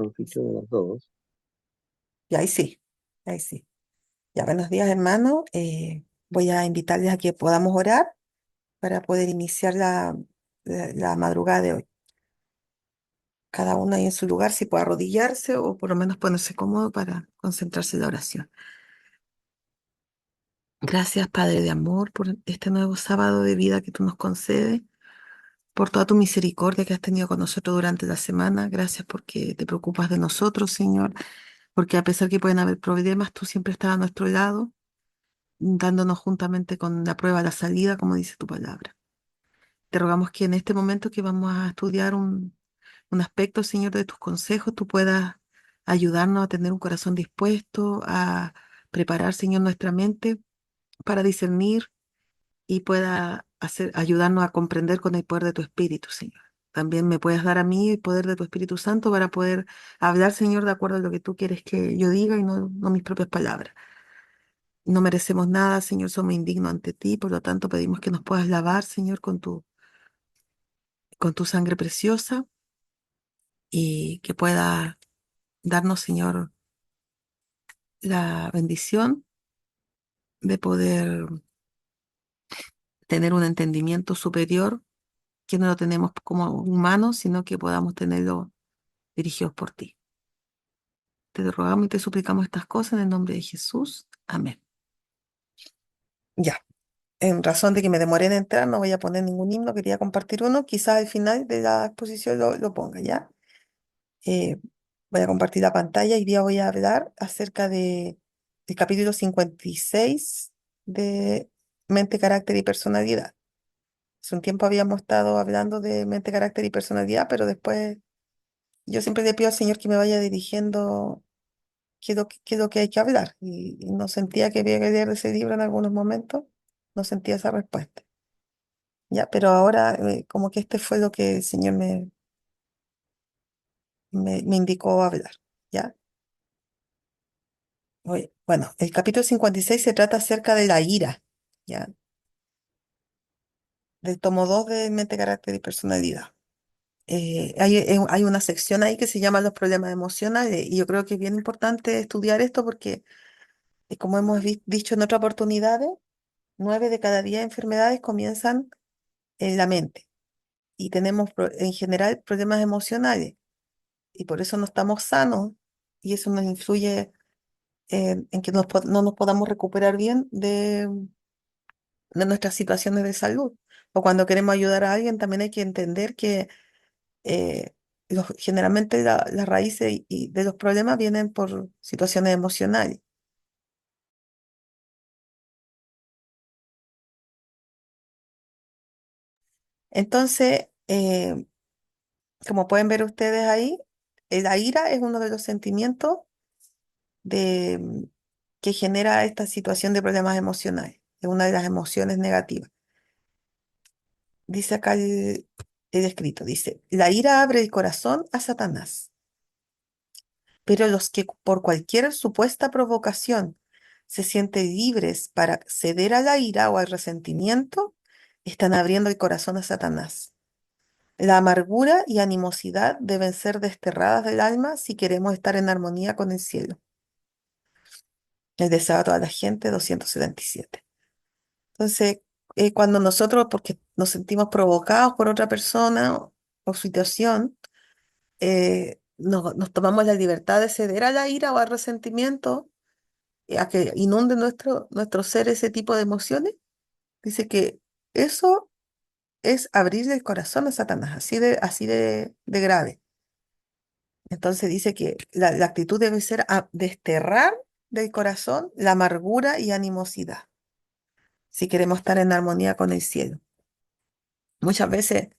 con ficha de las dos. Y ahí sí, ahí sí. Ya, buenos días, hermano. Voy a invitarles a que podamos orar para poder iniciar la madrugada de hoy. Cada uno ahí en su lugar, si puede arrodillarse o por lo menos ponerse cómodo para concentrarse en la oración. Gracias, Padre de amor, por este nuevo sábado de vida que tú nos concedes, por toda tu misericordia que has tenido con nosotros durante la semana. Gracias porque te preocupas de nosotros, Señor, porque a pesar que pueden haber problemas, tú siempre estás a nuestro lado, dándonos juntamente con la prueba la salida, como dice tu palabra. Te rogamos que en este momento que vamos a estudiar un aspecto, Señor, de tus consejos, tú puedas ayudarnos a tener un corazón dispuesto, a preparar, Señor, nuestra mente para discernir y pueda ayudarnos a comprender con el poder de tu Espíritu, Señor. También me puedes dar a mí el poder de tu Espíritu Santo para poder hablar, Señor, de acuerdo a lo que tú quieres que yo diga y no mis propias palabras. No merecemos nada, Señor, somos indignos ante ti, por lo tanto pedimos que nos puedas lavar, Señor, con tu sangre preciosa y que pueda darnos, Señor, la bendición de poder tener un entendimiento superior que no lo tenemos como humanos, sino que podamos tenerlo dirigidos por ti. Te rogamos y te suplicamos estas cosas en el nombre de Jesús. Amén. Ya, en razón de que me demoré en entrar, no voy a poner ningún himno, quería compartir uno, quizás al final de la exposición lo ponga, ¿ya? Eh, Voy a compartir la pantalla y día voy a hablar acerca del capítulo 56 de Mente, Carácter y Personalidad. Hace un tiempo habíamos estado hablando de mente, carácter y personalidad, pero después yo siempre le pido al Señor que me vaya dirigiendo qué es lo que hay que hablar. Y no sentía que había que leer ese libro en algunos momentos, no sentía esa respuesta. Ya, pero ahora como que este fue lo que el Señor me indicó hablar. ¿Ya? Bueno, el capítulo 56 se trata acerca de la ira, ¿ya? Del tomo 2 de mente, carácter y personalidad. Hay una sección ahí que se llama los problemas emocionales y yo creo que es bien importante estudiar esto porque, como hemos dicho en otras oportunidades, 9 de cada 10 enfermedades comienzan en la mente y tenemos en general problemas emocionales y por eso no estamos sanos y eso nos influye en que no nos podamos recuperar bien de nuestras situaciones de salud. O cuando queremos ayudar a alguien, también hay que entender que eh, generalmente las raíces y de los problemas vienen por situaciones emocionales. Entonces, como pueden ver ustedes ahí, la ira es uno de los sentimientos de, mm, que genera esta situación de problemas emocionales. Es una de las emociones negativas. Dice acá el escrito, dice, la ira abre el corazón a Satanás, pero los que por cualquier supuesta provocación se sienten libres para ceder a la ira o al resentimiento, están abriendo el corazón a Satanás. La amargura y animosidad deben ser desterradas del alma si queremos estar en armonía con el cielo. El deseo a toda la gente, 277. Entonces, cuando nosotros, porque nos sentimos provocados por otra persona o situación, nos tomamos la libertad de ceder a la ira o al resentimiento, a que inunde nuestro ser ese tipo de emociones, dice que eso es abrirle el corazón a Satanás, así de grave. Entonces dice que la actitud debe ser desterrar del corazón la amargura y animosidad, si queremos estar en armonía con el cielo. Muchas veces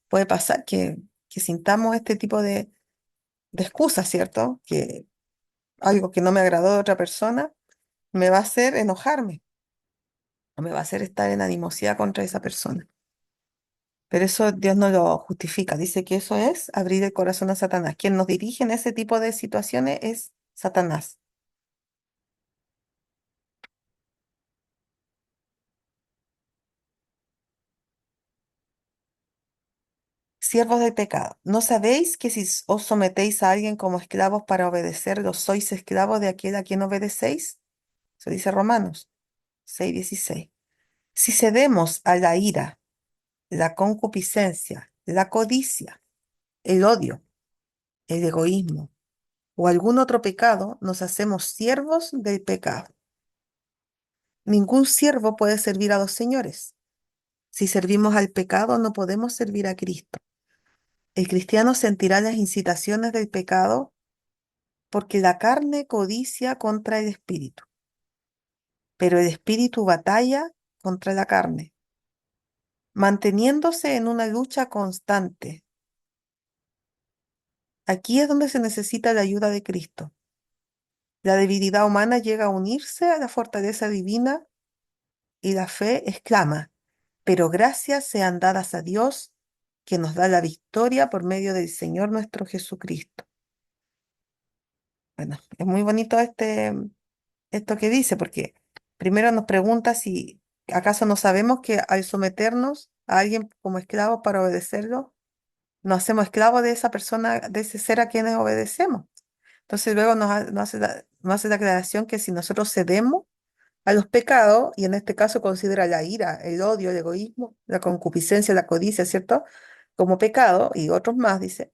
puede pasar que sintamos este tipo de excusas, ¿cierto? Que algo que no me agradó de otra persona me va a hacer enojarme o me va a hacer estar en animosidad contra esa persona. Pero eso Dios no lo justifica. Dice que eso es abrir el corazón a Satanás. Quien nos dirige en ese tipo de situaciones es Satanás. Siervos del pecado, ¿no sabéis que si os sometéis a alguien como esclavos para obedecerlo, sois esclavos de aquel a quien obedecéis? Eso dice Romanos 6:16. Si cedemos a la ira, la concupiscencia, la codicia, el odio, el egoísmo o algún otro pecado, nos hacemos siervos del pecado. Ningún siervo puede servir a dos señores. Si servimos al pecado, no podemos servir a Cristo. El cristiano sentirá las incitaciones del pecado porque la carne codicia contra el espíritu, pero el espíritu batalla contra la carne, manteniéndose en una lucha constante. Aquí es donde se necesita la ayuda de Cristo. La debilidad humana llega a unirse a la fortaleza divina y la fe exclama, pero gracias sean dadas a Dios que nos da la victoria por medio del Señor nuestro Jesucristo. Bueno, es muy bonito esto que dice, porque primero nos pregunta si acaso no sabemos que al someternos a alguien como esclavos para obedecerlo, nos hacemos esclavos de esa persona, de ese ser a quienes obedecemos. Entonces luego nos hace la aclaración que si nosotros cedemos a los pecados, y en este caso considera la ira, el odio, el egoísmo, la concupiscencia, la codicia, ¿cierto? Como pecado, y otros más, dice,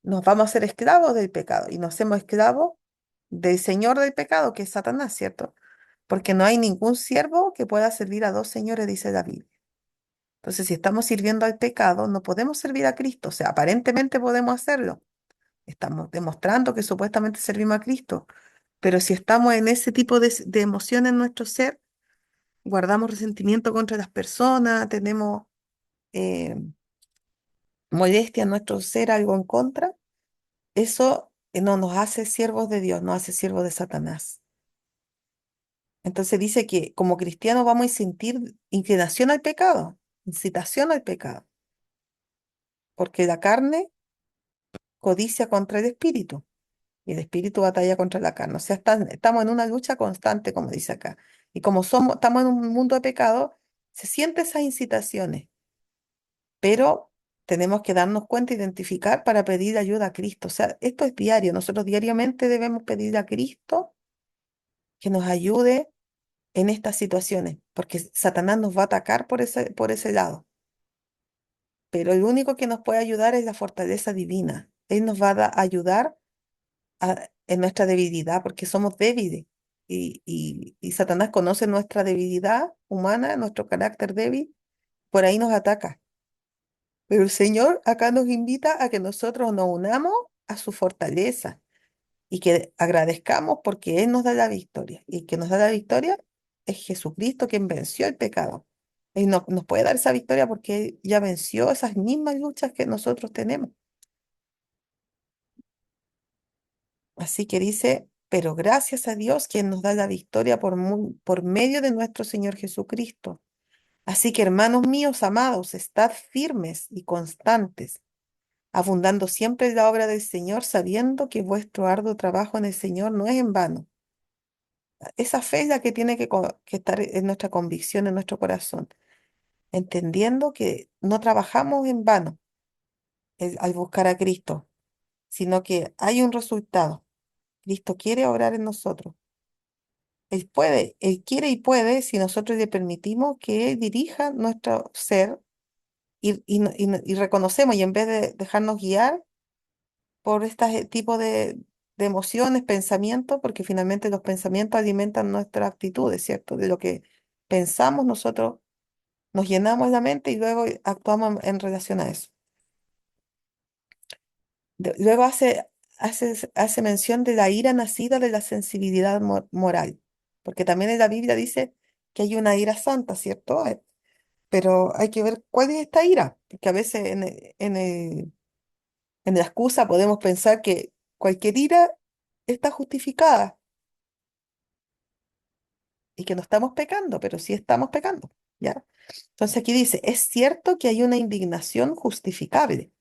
nos vamos a ser esclavos del pecado y nos hacemos esclavos del señor del pecado, que es Satanás, ¿cierto? Porque no hay ningún siervo que pueda servir a dos señores, dice la Biblia. Entonces, si estamos sirviendo al pecado, no podemos servir a Cristo. O sea, aparentemente podemos hacerlo. Estamos demostrando que supuestamente servimos a Cristo. Pero si estamos en ese tipo de emoción en nuestro ser, guardamos resentimiento contra las personas, tenemos eh, molestia en nuestro ser, algo en contra, eso no nos hace siervos de Dios, nos hace siervos de Satanás. Entonces dice que como cristianos vamos a sentir inclinación al pecado, incitación al pecado, porque la carne codicia contra el espíritu y el espíritu batalla contra la carne. O sea, estamos en una lucha constante, como dice acá. Y como estamos en un mundo de pecado, se sienten esas incitaciones, pero tenemos que darnos cuenta, identificar para pedir ayuda a Cristo. O sea, esto es diario. Nosotros diariamente debemos pedir a Cristo que nos ayude en estas situaciones, porque Satanás nos va a atacar por ese lado. Pero el único que nos puede ayudar es la fortaleza divina. Él nos va a ayudar en nuestra debilidad, porque somos débiles. Y Satanás conoce nuestra debilidad humana, nuestro carácter débil, por ahí nos ataca. Pero el Señor acá nos invita a que nosotros nos unamos a su fortaleza y que agradezcamos porque Él nos da la victoria. Y el que nos da la victoria es Jesucristo quien venció el pecado. Él nos puede dar esa victoria porque Él ya venció esas mismas luchas que nosotros tenemos. Así que dice, pero gracias a Dios quien nos da la victoria por medio de nuestro Señor Jesucristo. Así que hermanos míos amados, estad firmes y constantes, abundando siempre en la obra del Señor, sabiendo que vuestro arduo trabajo en el Señor no es en vano. Esa fe es la que tiene que estar en nuestra convicción, en nuestro corazón, entendiendo que no trabajamos en vano al buscar a Cristo, sino que hay un resultado. Cristo quiere obrar en nosotros. Él puede, Él quiere y puede si nosotros le permitimos que Él dirija nuestro ser y reconocemos y en vez de dejarnos guiar por este tipo de emociones, pensamientos, porque finalmente los pensamientos alimentan nuestras actitudes, ¿cierto? De lo que pensamos nosotros nos llenamos la mente y luego actuamos en relación a eso. Luego hace mención de la ira nacida de la sensibilidad moral, porque también en la Biblia dice que hay una ira santa, ¿cierto? Pero hay que ver cuál es esta ira, porque a veces en la excusa podemos pensar que cualquier ira está justificada y que no estamos pecando, pero sí estamos pecando, ¿ya? Entonces aquí dice, es cierto que hay una indignación justificable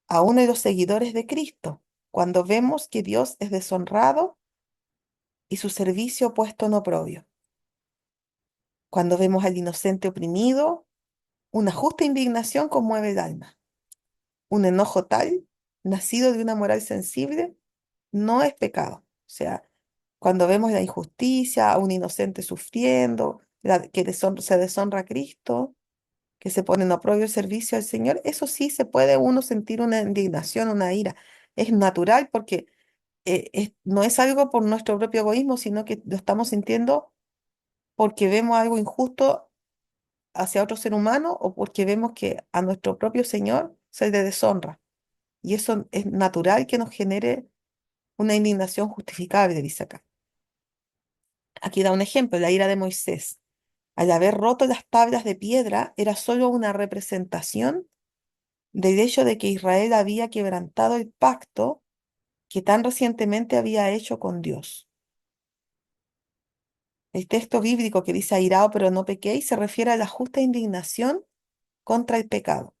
a uno de los seguidores de Cristo, cuando vemos que Dios es deshonrado y su servicio puesto en oprobio. Cuando vemos al inocente oprimido, una justa indignación conmueve el alma. un enojo tal, nacido de una moral sensible, no es pecado. O sea, cuando vemos la injusticia, a un inocente sufriendo, que se deshonra a Cristo, que se pone en oprobio el servicio al Señor, eso sí se puede uno sentir una indignación, una ira. Es natural porque no es algo por nuestro propio egoísmo, sino que lo estamos sintiendo porque vemos algo injusto hacia otro ser humano o porque vemos que a nuestro propio Señor se le deshonra. Y eso es natural que nos genere una indignación justificable, dice acá. Aquí da un ejemplo, la ira de Moisés. Al haber roto las tablas de piedra, era solo una representación del hecho de que Israel había quebrantado el pacto que tan recientemente había hecho con Dios. El texto bíblico que dice airado pero no pequéis se refiere a la justa indignación contra el pecado,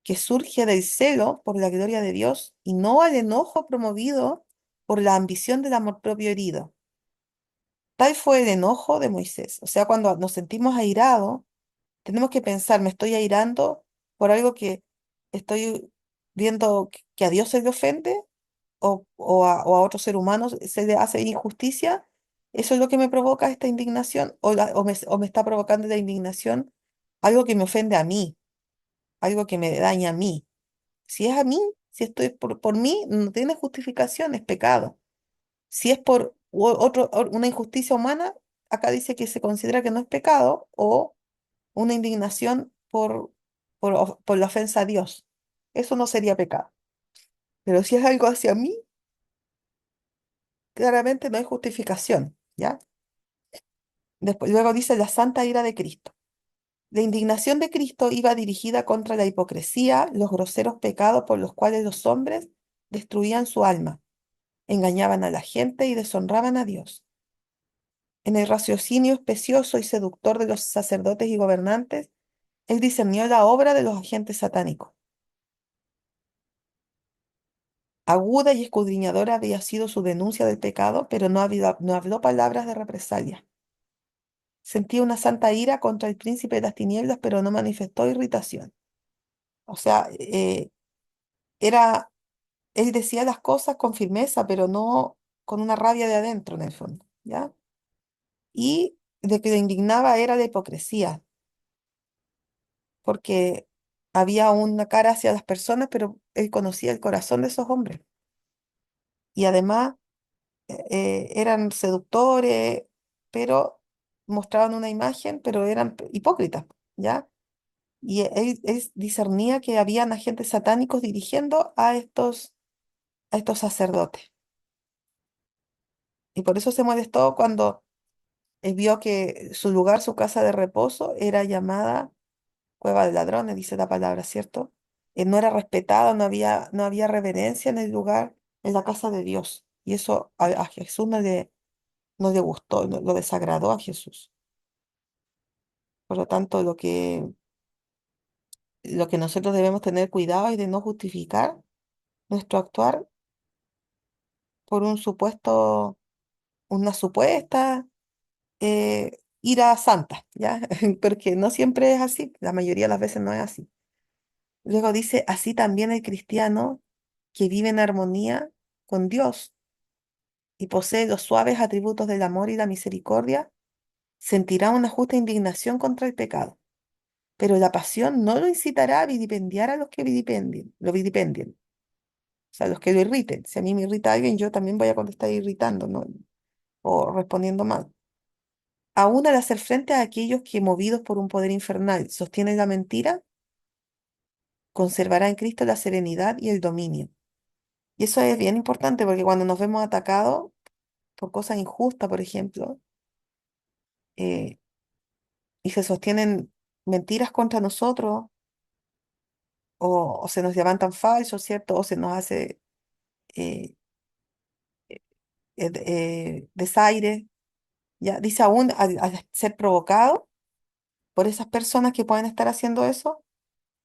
que surge del celo por la gloria de Dios y no al enojo promovido por la ambición del amor propio herido. Tal fue el enojo de Moisés. O sea, cuando nos sentimos airados, tenemos que pensar, me estoy airando por algo que estoy viendo que a Dios se le ofende o a otro ser humano se le hace injusticia. ¿Eso es lo que me provoca esta indignación? ¿O me está provocando la indignación algo que me ofende a mí, algo que me daña a mí? Si es a mí, si estoy por mí, no tiene justificación, es pecado. Si es por una injusticia humana, acá dice que se considera que no es pecado o una indignación por la ofensa a Dios. Eso no sería pecado. Pero si es algo hacia mí, claramente no hay justificación, ¿ya? Después, luego dice la santa ira de Cristo. La indignación de Cristo iba dirigida contra la hipocresía, los groseros pecados por los cuales los hombres destruían su alma, engañaban a la gente y deshonraban a Dios. En el raciocinio especioso y seductor de los sacerdotes y gobernantes, él discernió la obra de los agentes satánicos. Aguda y escudriñadora había sido su denuncia del pecado, pero no habló palabras de represalia. Sentía una santa ira contra el príncipe de las tinieblas, pero no manifestó irritación. O sea, era, él decía las cosas con firmeza, pero no con una rabia de adentro, en el fondo, ¿ya? Y de que le indignaba era la hipocresía, porque había una cara hacia las personas, pero él conocía el corazón de esos hombres. Y además eran seductores, pero mostraban una imagen, pero eran hipócritas, ¿ya? Y él discernía que habían agentes satánicos dirigiendo a estos sacerdotes. Y por eso se molestó cuando vio que su lugar, su casa de reposo, era llamada cueva de ladrones, dice la palabra, ¿cierto? No era respetado, no había reverencia en el lugar, en la casa de Dios. Y eso a Jesús no le gustó, lo desagradó a Jesús. Por lo tanto, lo que nosotros debemos tener cuidado es de no justificar nuestro actuar por una supuesta ira santa, ¿ya? Porque no siempre es así, la mayoría de las veces no es así. Luego dice, así también el cristiano que vive en armonía con Dios y posee los suaves atributos del amor y la misericordia, sentirá una justa indignación contra el pecado, pero la pasión no lo incitará a vilipendiar a los que lo vilipendien, o sea, los que lo irriten. Si a mí me irrita alguien, yo también voy a contestar irritando, ¿no? O respondiendo mal. Aún al hacer frente a aquellos que, movidos por un poder infernal, sostienen la mentira, conservará en Cristo la serenidad y el dominio. Y eso es bien importante porque cuando nos vemos atacados por cosas injustas, por ejemplo, eh, y se sostienen mentiras contra nosotros, o se nos levantan falsos, ¿cierto? O se nos hace eh, desaire, ya dice aún al ser provocado por esas personas que pueden estar haciendo eso,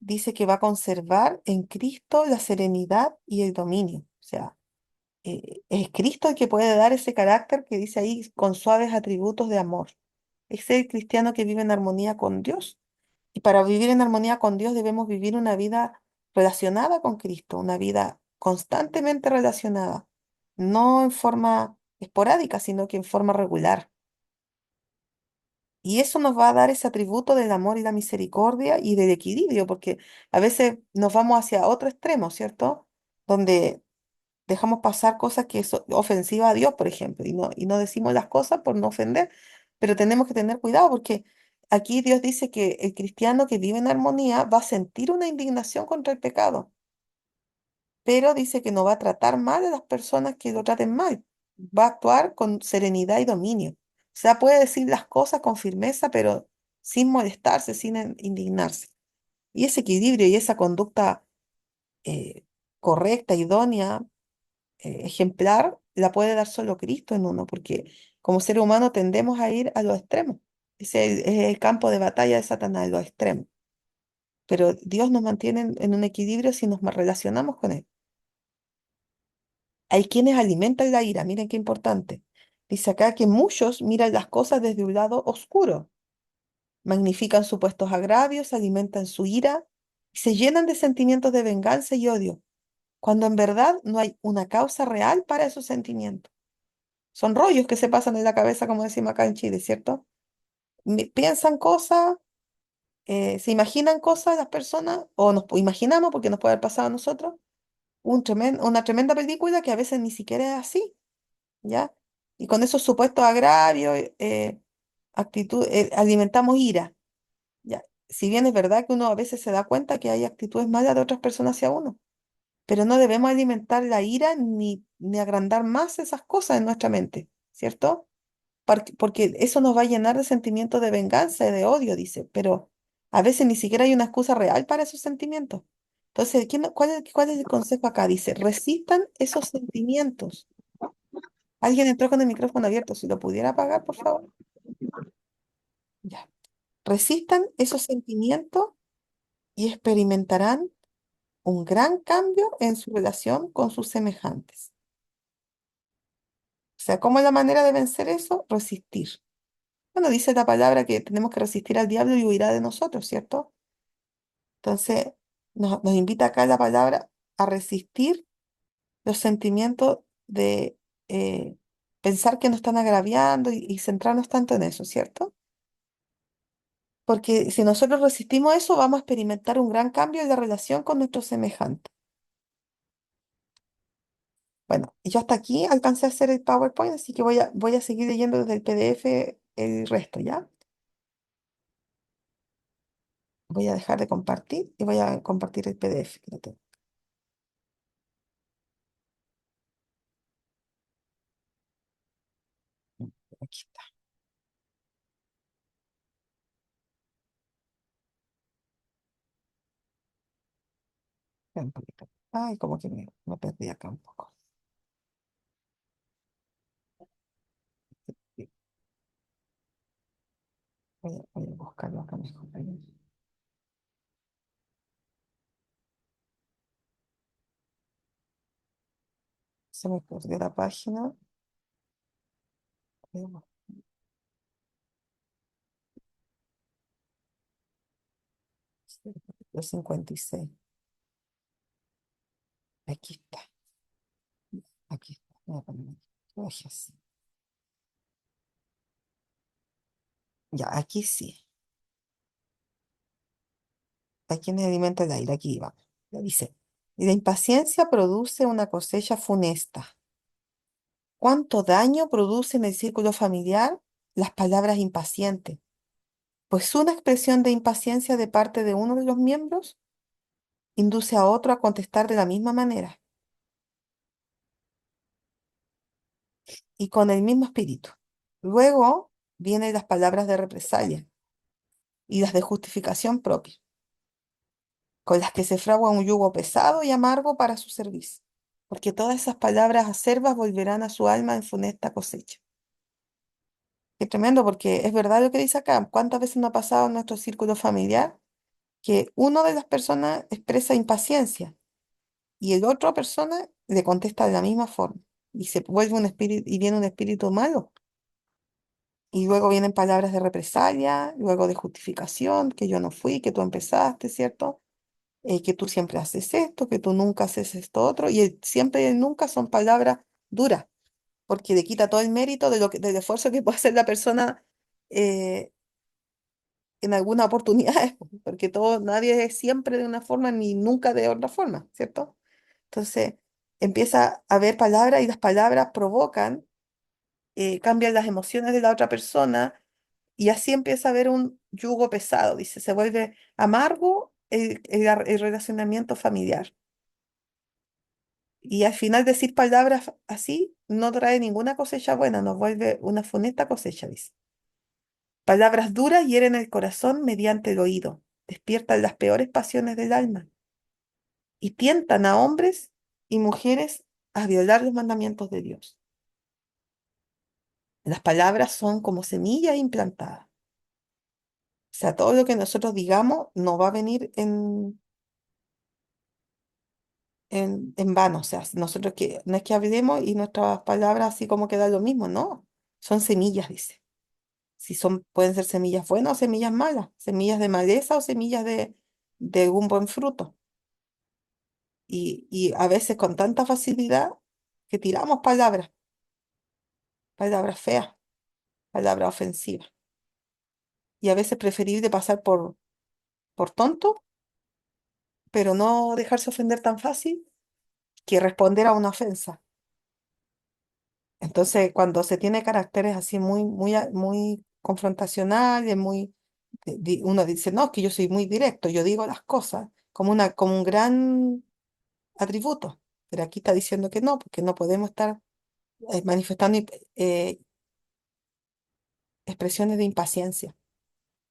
dice que va a conservar en Cristo la serenidad y el dominio. O sea, es Cristo el que puede dar ese carácter que dice ahí con suaves atributos de amor. Es el cristiano que vive en armonía con Dios. Y para vivir en armonía con Dios debemos vivir una vida relacionada con Cristo, una vida constantemente relacionada, no en forma esporádica, sino que en forma regular. Y eso nos va a dar ese atributo del amor y la misericordia y del equilibrio, porque a veces nos vamos hacia otro extremo, ¿cierto? Donde dejamos pasar cosas que son ofensivas a Dios, por ejemplo, y no decimos las cosas por no ofender, pero tenemos que tener cuidado porque aquí Dios dice que el cristiano que vive en armonía va a sentir una indignación contra el pecado, pero dice que no va a tratar mal a las personas que lo traten mal, va a actuar con serenidad y dominio. O sea, puede decir las cosas con firmeza, pero sin molestarse, sin indignarse. Y ese equilibrio y esa conducta eh, correcta, idónea, ejemplar, la puede dar solo Cristo en uno, porque como ser humano tendemos a ir a los extremos. Es el campo de batalla de Satanás, los extremos. Pero Dios nos mantiene en un equilibrio si nos relacionamos con Él. Hay quienes alimentan la ira, miren qué importante. Dice acá que muchos miran las cosas desde un lado oscuro, magnifican supuestos agravios, alimentan su ira y se llenan de sentimientos de venganza y odio, cuando en verdad no hay una causa real para esos sentimientos. Son rollos que se pasan en la cabeza, como decimos acá en Chile, ¿cierto? Piensan cosas, se imaginan cosas las personas, o nos imaginamos porque nos puede haber pasado a nosotros, una tremenda película que a veces ni siquiera es así, ¿ya? Y con esos supuestos agravios, alimentamos ira, ¿ya? Si bien es verdad que uno a veces se da cuenta que hay actitudes malas de otras personas hacia uno, pero no debemos alimentar la ira ni agrandar más esas cosas en nuestra mente, ¿cierto? Porque eso nos va a llenar de sentimientos de venganza y de odio, dice, pero a veces ni siquiera hay una excusa real para esos sentimientos. Entonces, ¿cuál es el consejo acá? Dice, resistan esos sentimientos. Alguien entró con el micrófono abierto, si lo pudiera apagar, por favor. Ya. Resistan esos sentimientos y experimentarán un gran cambio en su relación con sus semejantes. O sea, ¿cómo es la manera de vencer eso? Resistir. Bueno, dice la palabra que tenemos que resistir al diablo y huirá de nosotros, ¿cierto? Entonces, nos invita acá la palabra a resistir los sentimientos de pensar que nos están agraviando y centrarnos tanto en eso, ¿cierto? Porque si nosotros resistimos eso, vamos a experimentar un gran cambio en la relación con nuestros semejantes. Bueno, y yo hasta aquí alcancé a hacer el PowerPoint, así que voy a seguir leyendo desde el PDF el resto, ¿ya? Voy a dejar de compartir y voy a compartir el PDF que lo tengo. Aquí está. Espera un poquito. Ay, como que me perdí acá un poco. Sí, voy a buscarlo acá mejor. Se me perdió la página. Veamos, los 56. Aquí está. Aquí está. Voy a poner aquí. Lo dejé así. Ya, aquí sí. Aquí en el alimento del aire. Aquí va. Ya dice. Y la impaciencia produce una cosecha funesta. ¿Cuánto daño produce en el círculo familiar las palabras impacientes? Pues una expresión de impaciencia de parte de uno de los miembros induce a otro a contestar de la misma manera y con el mismo espíritu. Luego vienen las palabras de represalia y las de justificación propia, con las que se fragua un yugo pesado y amargo para su servicio, porque todas esas palabras acerbas volverán a su alma en funesta cosecha. Qué tremendo, porque es verdad lo que dice acá. ¿Cuántas veces nos ha pasado en nuestro círculo familiar que una de las personas expresa impaciencia y el otra persona le contesta de la misma forma y se vuelve un espíritu y viene un espíritu malo? Y luego vienen palabras de represalia, luego de justificación, que yo no fui, que tú empezaste, ¿cierto? que tú siempre haces esto, que tú nunca haces esto otro, y el siempre y el nunca son palabras duras, porque le quita todo el mérito de del esfuerzo que puede hacer la persona eh, en alguna oportunidad, porque todo, nadie es siempre de una forma ni nunca de otra forma, ¿cierto? Entonces empieza a haber palabras y las palabras provocan, cambian las emociones de la otra persona y así empieza a haber un yugo pesado, dice, se vuelve amargo el relacionamiento familiar. Y al final decir palabras así no trae ninguna cosecha buena, nos vuelve una funesta cosecha, dice. Palabras duras hieren el corazón mediante el oído, despiertan las peores pasiones del alma y tientan a hombres y mujeres a violar los mandamientos de Dios. Las palabras son como semillas implantadas. O sea, todo lo que nosotros digamos no va a venir en vano. O sea, nosotros que no es que hablemos y nuestras palabras así como queda lo mismo, no. Son semillas, dice. Si son, pueden ser semillas buenas o semillas malas, semillas de maleza o semillas de un buen fruto. Y a veces con tanta facilidad que tiramos palabras, palabras feas, palabras ofensivas. Y a veces preferible pasar por tonto, pero no dejarse ofender tan fácil que responder a una ofensa. Entonces, cuando se tiene caracteres así muy confrontacionales, uno dice, no, es que yo soy muy directo, yo digo las cosas como un gran atributo. Pero aquí está diciendo que no, porque no podemos estar manifestando eh, expresiones de impaciencia.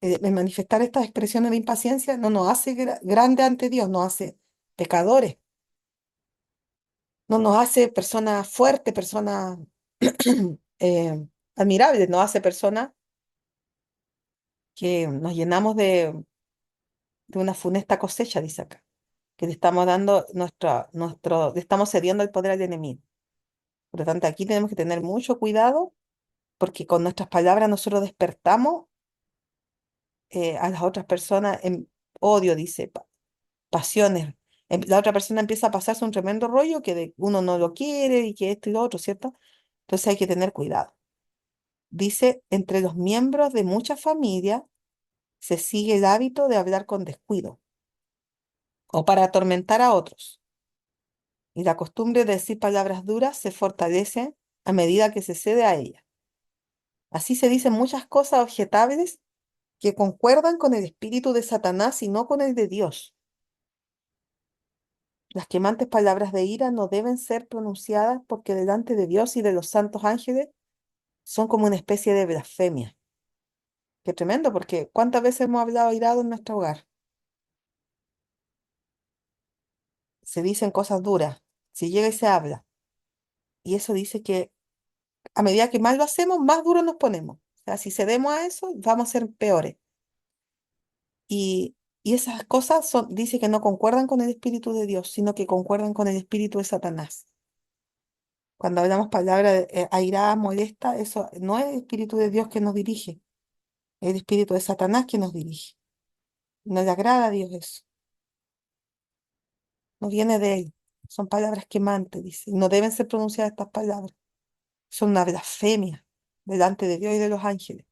El manifestar estas expresiones de impaciencia no nos hace grande ante Dios, nos hace pecadores, no nos hace personas fuertes, personas eh, admirables, nos hace personas que nos llenamos de una funesta cosecha, dice acá, que le estamos dando le estamos cediendo el poder al enemigo. Por lo tanto, aquí tenemos que tener mucho cuidado porque con nuestras palabras nosotros despertamos a las otras personas en odio, dice, pasiones. La otra persona empieza a pasarse un tremendo rollo uno no lo quiere y que esto y lo otro, ¿cierto? Entonces hay que tener cuidado. Dice, entre los miembros de muchas familias se sigue el hábito de hablar con descuido o para atormentar a otros. Y la costumbre de decir palabras duras se fortalece a medida que se cede a ella. Así se dicen muchas cosas objetables que concuerdan con el espíritu de Satanás y no con el de Dios. Las quemantes palabras de ira no deben ser pronunciadas porque delante de Dios y de los santos ángeles son como una especie de blasfemia. Qué tremendo, porque ¿cuántas veces hemos hablado irado en nuestro hogar? Se dicen cosas duras, se llega y se habla. Y eso dice que a medida que más lo hacemos, más duros nos ponemos. O sea, si cedemos a eso, vamos a ser peores. Y esas cosas dice que no concuerdan con el espíritu de Dios, sino que concuerdan con el espíritu de Satanás. Cuando hablamos palabra airada, molesta, eso no es el espíritu de Dios que nos dirige, es el espíritu de Satanás que nos dirige. No le agrada a Dios eso, no viene de él. Son palabras quemantes, dice, y no deben ser pronunciadas estas palabras. Son una blasfemia delante de Dios y de los ángeles.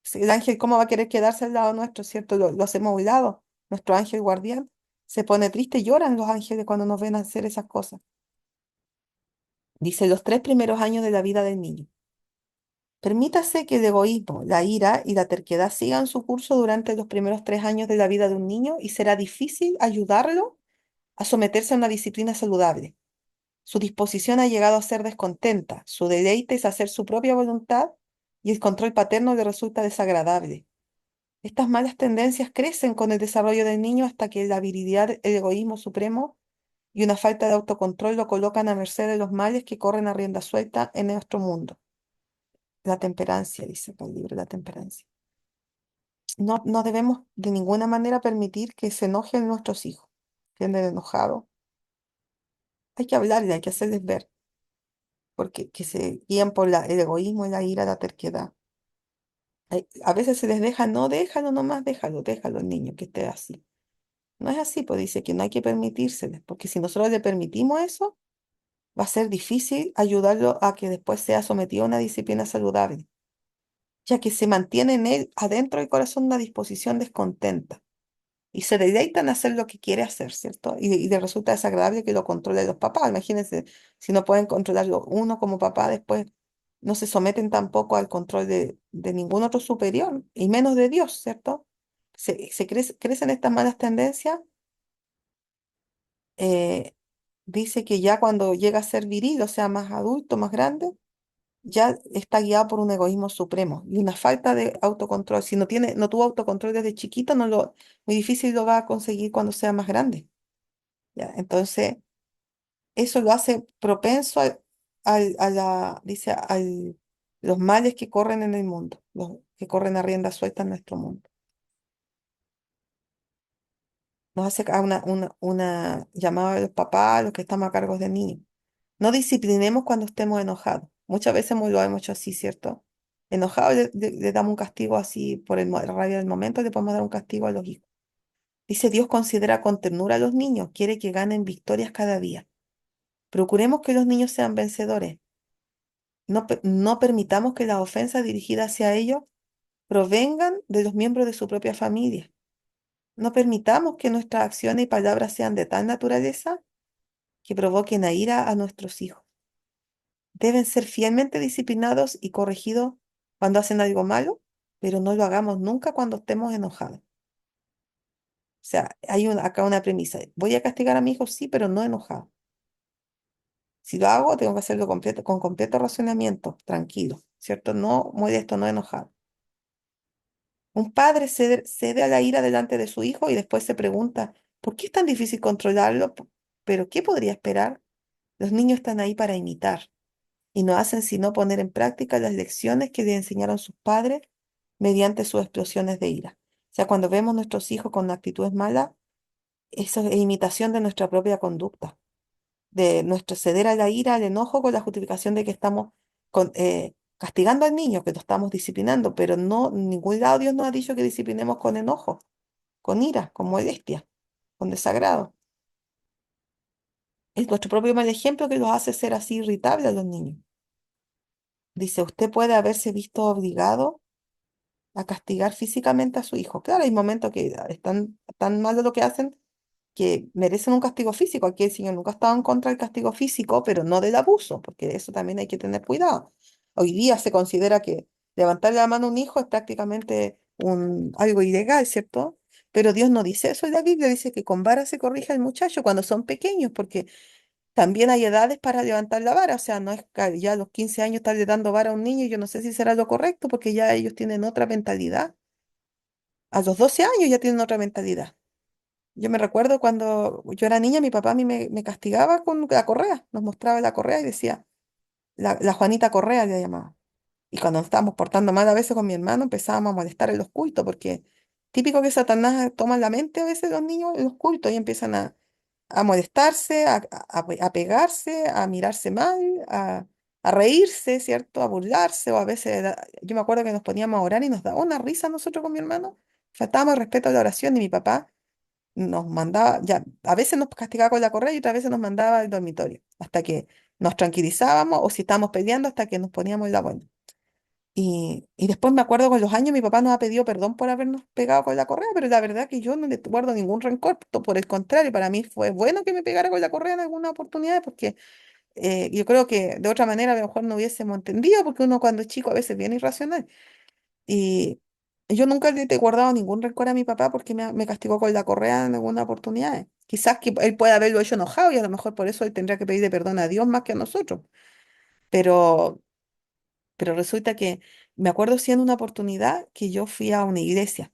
Si el ángel, ¿cómo va a querer quedarse al lado nuestro, cierto? Lo hacemos a un lado. Nuestro ángel guardián se pone triste y lloran los ángeles cuando nos ven hacer esas cosas. Dice, los 3 primeros años de la vida del niño. Permítase que el egoísmo, la ira y la terquedad sigan su curso durante los primeros 3 años de la vida de un niño y será difícil ayudarlo a someterse a una disciplina saludable. Su disposición ha llegado a ser descontenta, su deleite es hacer su propia voluntad y el control paterno le resulta desagradable. Estas malas tendencias crecen con el desarrollo del niño hasta que la virilidad, el egoísmo supremo y una falta de autocontrol lo colocan a merced de los males que corren a rienda suelta en nuestro mundo. La temperancia, dice acá el libro, la temperancia. No debemos de ninguna manera permitir que se enojen nuestros hijos, que anden enojados. Hay que hablarle, hay que hacerles ver, porque que se guían por el egoísmo, la ira, la terquedad. A veces se les deja, no, déjalo nomás, déjalo, déjalo, niño, que esté así. No es así, pues dice que no hay que permitírseles, porque si nosotros le permitimos eso, va a ser difícil ayudarlo a que después sea sometido a una disciplina saludable, ya que se mantiene en él adentro del corazón una disposición descontenta y se deleita en hacer lo que quiere hacer, ¿cierto? Y le resulta desagradable que lo controlen los papás. Imagínense, si no pueden controlarlo uno como papá, después no se someten tampoco al control de ningún otro superior, y menos de Dios, ¿cierto? Crecen estas malas tendencias. eh, Dice que ya cuando llega a ser viril, o sea, más adulto, más grande, ya está guiado por un egoísmo supremo y una falta de autocontrol. Si no tuvo autocontrol desde chiquito, muy difícil lo va a conseguir cuando sea más grande. ¿Ya? Entonces, eso lo hace propenso los males que corren en el mundo, los que corren a rienda suelta en nuestro mundo. Nos hace una llamada a los papás, a los que estamos a cargo de niños. No disciplinemos cuando estemos enojados. Muchas veces lo hemos hecho así, ¿cierto? Enojados le damos un castigo así por la rabia del momento, le podemos dar un castigo a los hijos. Dice Dios considera con ternura a los niños, quiere que ganen victorias cada día. Procuremos que los niños sean vencedores. No permitamos que las ofensas dirigidas hacia ellos provengan de los miembros de su propia familia. No permitamos que nuestras acciones y palabras sean de tal naturaleza que provoquen a ira a nuestros hijos. Deben ser fielmente disciplinados y corregidos cuando hacen algo malo, pero no lo hagamos nunca cuando estemos enojados. O sea, acá una premisa. Voy a castigar a mi hijo, sí, pero no enojado. Si lo hago, tengo que hacerlo con completo razonamiento, tranquilo, ¿cierto? No molesto, no enojado. Un padre cede a la ira delante de su hijo y después se pregunta, ¿por qué es tan difícil controlarlo? ¿Pero qué podría esperar? Los niños están ahí para imitar y no hacen sino poner en práctica las lecciones que les enseñaron sus padres mediante sus explosiones de ira. O sea, cuando vemos nuestros hijos con actitudes malas, eso es imitación de nuestra propia conducta, de nuestro ceder a la ira, al enojo, con la justificación de que estamos castigando al niño, que lo estamos disciplinando, pero no, en ningún lado Dios nos ha dicho que disciplinemos con enojo, con ira, con molestia, con desagrado. Es nuestro propio mal ejemplo que los hace ser así irritables a los niños. Dice, usted puede haberse visto obligado a castigar físicamente a su hijo. Claro, hay momentos que están tan mal de lo que hacen que merecen un castigo físico. Aquí el Señor nunca ha estado en contra del castigo físico, pero no del abuso, porque eso también hay que tener cuidado. Hoy día se considera que levantarle la mano a un hijo es prácticamente algo ilegal, ¿cierto? Pero Dios no dice eso en la Biblia, dice que con vara se corrige al muchacho cuando son pequeños, porque también hay edades para levantar la vara, o sea, no es que ya a los 15 años estarle dando vara a un niño, yo no sé si será lo correcto, porque ya ellos tienen otra mentalidad. A los 12 años ya tienen otra mentalidad. Yo me recuerdo cuando yo era niña, mi papá a mí me castigaba con la correa, nos mostraba la correa y decía, la Juanita Correa le llamaba. Y cuando nos estábamos portando mal a veces con mi hermano, empezábamos a molestar en los cultos, porque típico que Satanás toma la mente a veces de los niños en los cultos y empiezan a molestarse, a pegarse, a mirarse mal, a reírse, ¿cierto? A burlarse, o a veces, yo me acuerdo que nos poníamos a orar y nos daba una risa nosotros con mi hermano, faltábamos el respeto a la oración y mi papá nos mandaba, ya, a veces nos castigaba con la correa y otras veces nos mandaba al dormitorio, hasta que nos tranquilizábamos o si estábamos peleando hasta que nos poníamos en la buena. Y después me acuerdo con los años mi papá nos ha pedido perdón por habernos pegado con la correa, pero la verdad que yo no le guardo ningún rencor, por el contrario, para mí fue bueno que me pegara con la correa en alguna oportunidad, porque yo creo que de otra manera a lo mejor no hubiésemos entendido, porque uno cuando es chico a veces viene irracional. Y yo nunca le he guardado ningún rencor a mi papá porque me castigó con la correa en alguna oportunidad. Quizás que él puede haberlo hecho enojado y a lo mejor por eso él tendría que pedirle perdón a Dios más que a nosotros. Pero, pero resulta que me acuerdo sí en una oportunidad que yo fui a una iglesia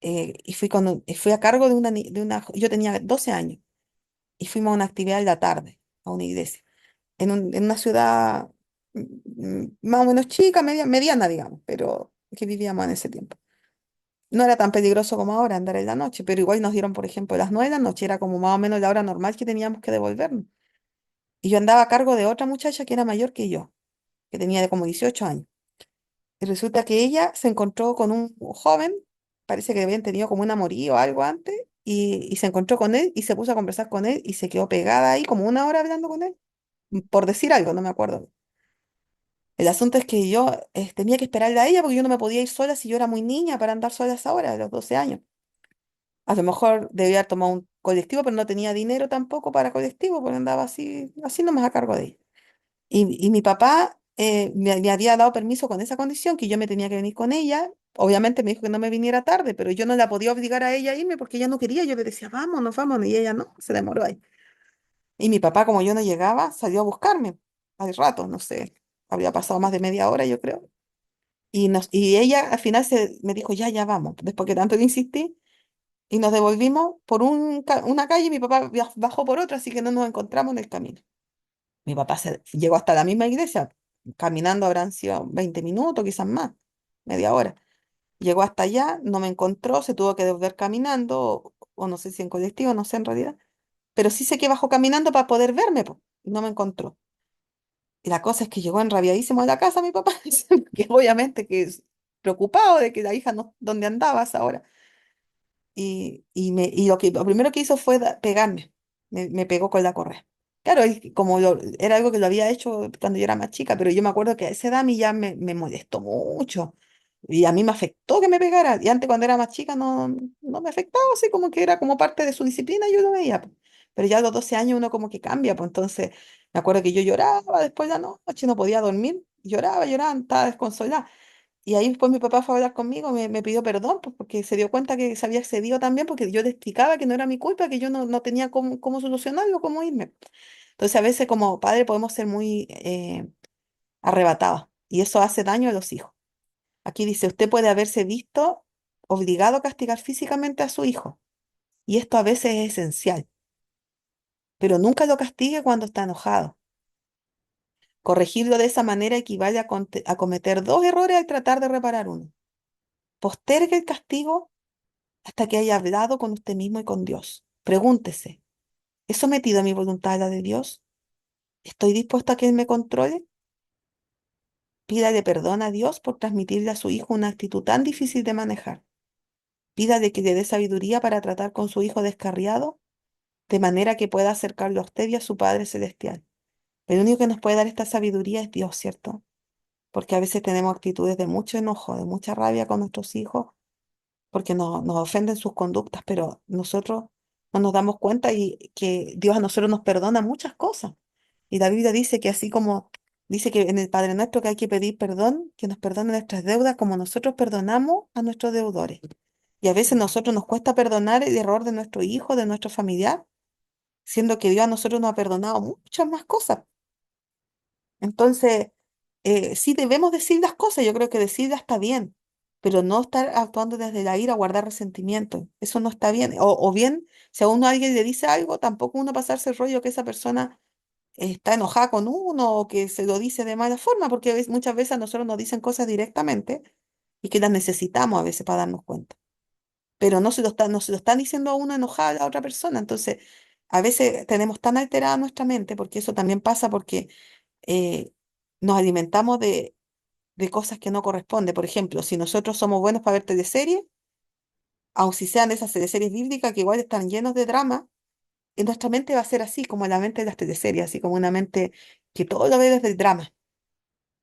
y fui a cargo yo tenía 12 años y fuimos a una actividad en la tarde, a una iglesia, en una ciudad más o menos chica, mediana, digamos, pero que vivíamos en ese tiempo. No era tan peligroso como ahora andar en la noche, pero igual nos dieron, por ejemplo, las 9 de la noche, era como más o menos la hora normal que teníamos que devolvernos. Y yo andaba a cargo de otra muchacha que era mayor que yo, que tenía de como 18 años. Y resulta que ella se encontró con un joven, parece que habían tenido como un amorío o algo antes, y se encontró con él y se puso a conversar con él y se quedó pegada ahí como una hora hablando con él, por decir algo, no me acuerdo. El asunto es que yo tenía que esperarla a ella porque yo no me podía ir sola si yo era muy niña para andar sola a esa hora, a los 12 años. A lo mejor debía haber tomado un colectivo, pero no tenía dinero tampoco para colectivo, porque andaba así, así nomás a cargo de ella. Y mi papá me había dado permiso con esa condición, que yo me tenía que venir con ella. Obviamente me dijo que no me viniera tarde, pero yo no la podía obligar a ella a irme porque ella no quería. Yo le decía, vámonos, vámonos, y ella no, se demoró ahí. Y mi papá, como yo no llegaba, salió a buscarme al rato, no sé, había pasado más de media hora, yo creo. Y ella al final me dijo, ya, ya vamos, después que tanto le insistí, y nos devolvimos por una calle y mi papá bajó por otra, así que no nos encontramos en el camino. Mi papá llegó hasta la misma iglesia, caminando habrán sido 20 minutos, quizás más, media hora. Llegó hasta allá, no me encontró, se tuvo que devolver caminando, o no sé si en colectivo, no sé en realidad, pero sí sé que bajó caminando para poder verme, po, y no me encontró. Y la cosa es que llegó enrabiadísimo a la casa mi papá, que obviamente que es preocupado de que la hija no, ¿dónde andabas ahora? Y lo primero que hizo fue pegarme. Me pegó con la correa. Claro, era algo que lo había hecho cuando yo era más chica, pero yo me acuerdo que a esa edad a mí ya me molestó mucho. Y a mí me afectó que me pegara. Y antes cuando era más chica no me afectaba, así como que era como parte de su disciplina, yo lo veía, po. Pero ya a los 12 años uno como que cambia, pues entonces me acuerdo que yo lloraba después de la noche, no podía dormir. Lloraba, lloraba, estaba desconsolada. Y ahí después mi papá fue a hablar conmigo, me pidió perdón, pues, porque se dio cuenta que se había excedido también, porque yo le explicaba que no era mi culpa, que yo no tenía cómo solucionarlo, cómo irme. Entonces a veces como padre podemos ser muy arrebatados y eso hace daño a los hijos. Aquí dice, usted puede haberse visto obligado a castigar físicamente a su hijo y esto a veces es esencial, pero nunca lo castigue cuando está enojado. Corregirlo de esa manera equivale a cometer dos errores al tratar de reparar uno. Postergue el castigo hasta que haya hablado con usted mismo y con Dios. Pregúntese, ¿he sometido a mi voluntad a la de Dios? ¿Estoy dispuesto a que Él me controle? Pídale perdón a Dios por transmitirle a su hijo una actitud tan difícil de manejar. Pídale que le dé sabiduría para tratar con su hijo descarriado, de manera que pueda acercarlo a usted y a su Padre Celestial. El único que nos puede dar esta sabiduría es Dios, ¿cierto? Porque a veces tenemos actitudes de mucho enojo, de mucha rabia con nuestros hijos porque nos ofenden sus conductas, pero nosotros no nos damos cuenta y que Dios a nosotros nos perdona muchas cosas. Y la Biblia dice que así como dice que en el Padre Nuestro que hay que pedir perdón, que nos perdone nuestras deudas como nosotros perdonamos a nuestros deudores. Y a veces a nosotros nos cuesta perdonar el error de nuestro hijo, de nuestro familiar, siendo que Dios a nosotros nos ha perdonado muchas más cosas. Entonces, sí debemos decir las cosas, yo creo que decirlas está bien, pero no estar actuando desde la ira, guardar resentimiento, eso no está bien. O bien, si a uno alguien le dice algo, tampoco uno pasarse el rollo que esa persona está enojada con uno o que se lo dice de mala forma, porque muchas veces a nosotros nos dicen cosas directamente y que las necesitamos a veces para darnos cuenta, pero no se lo están diciendo a uno enojada a la otra persona. Entonces, a veces tenemos tan alterada nuestra mente, porque eso también pasa porque eh, nos alimentamos de cosas que no corresponden. Por ejemplo, si nosotros somos buenos para ver teleseries, aun si sean esas teleseries bíblicas que igual están llenos de drama, en nuestra mente va a ser así, como la mente de las teleseries, así como una mente que todo lo ve desde el drama.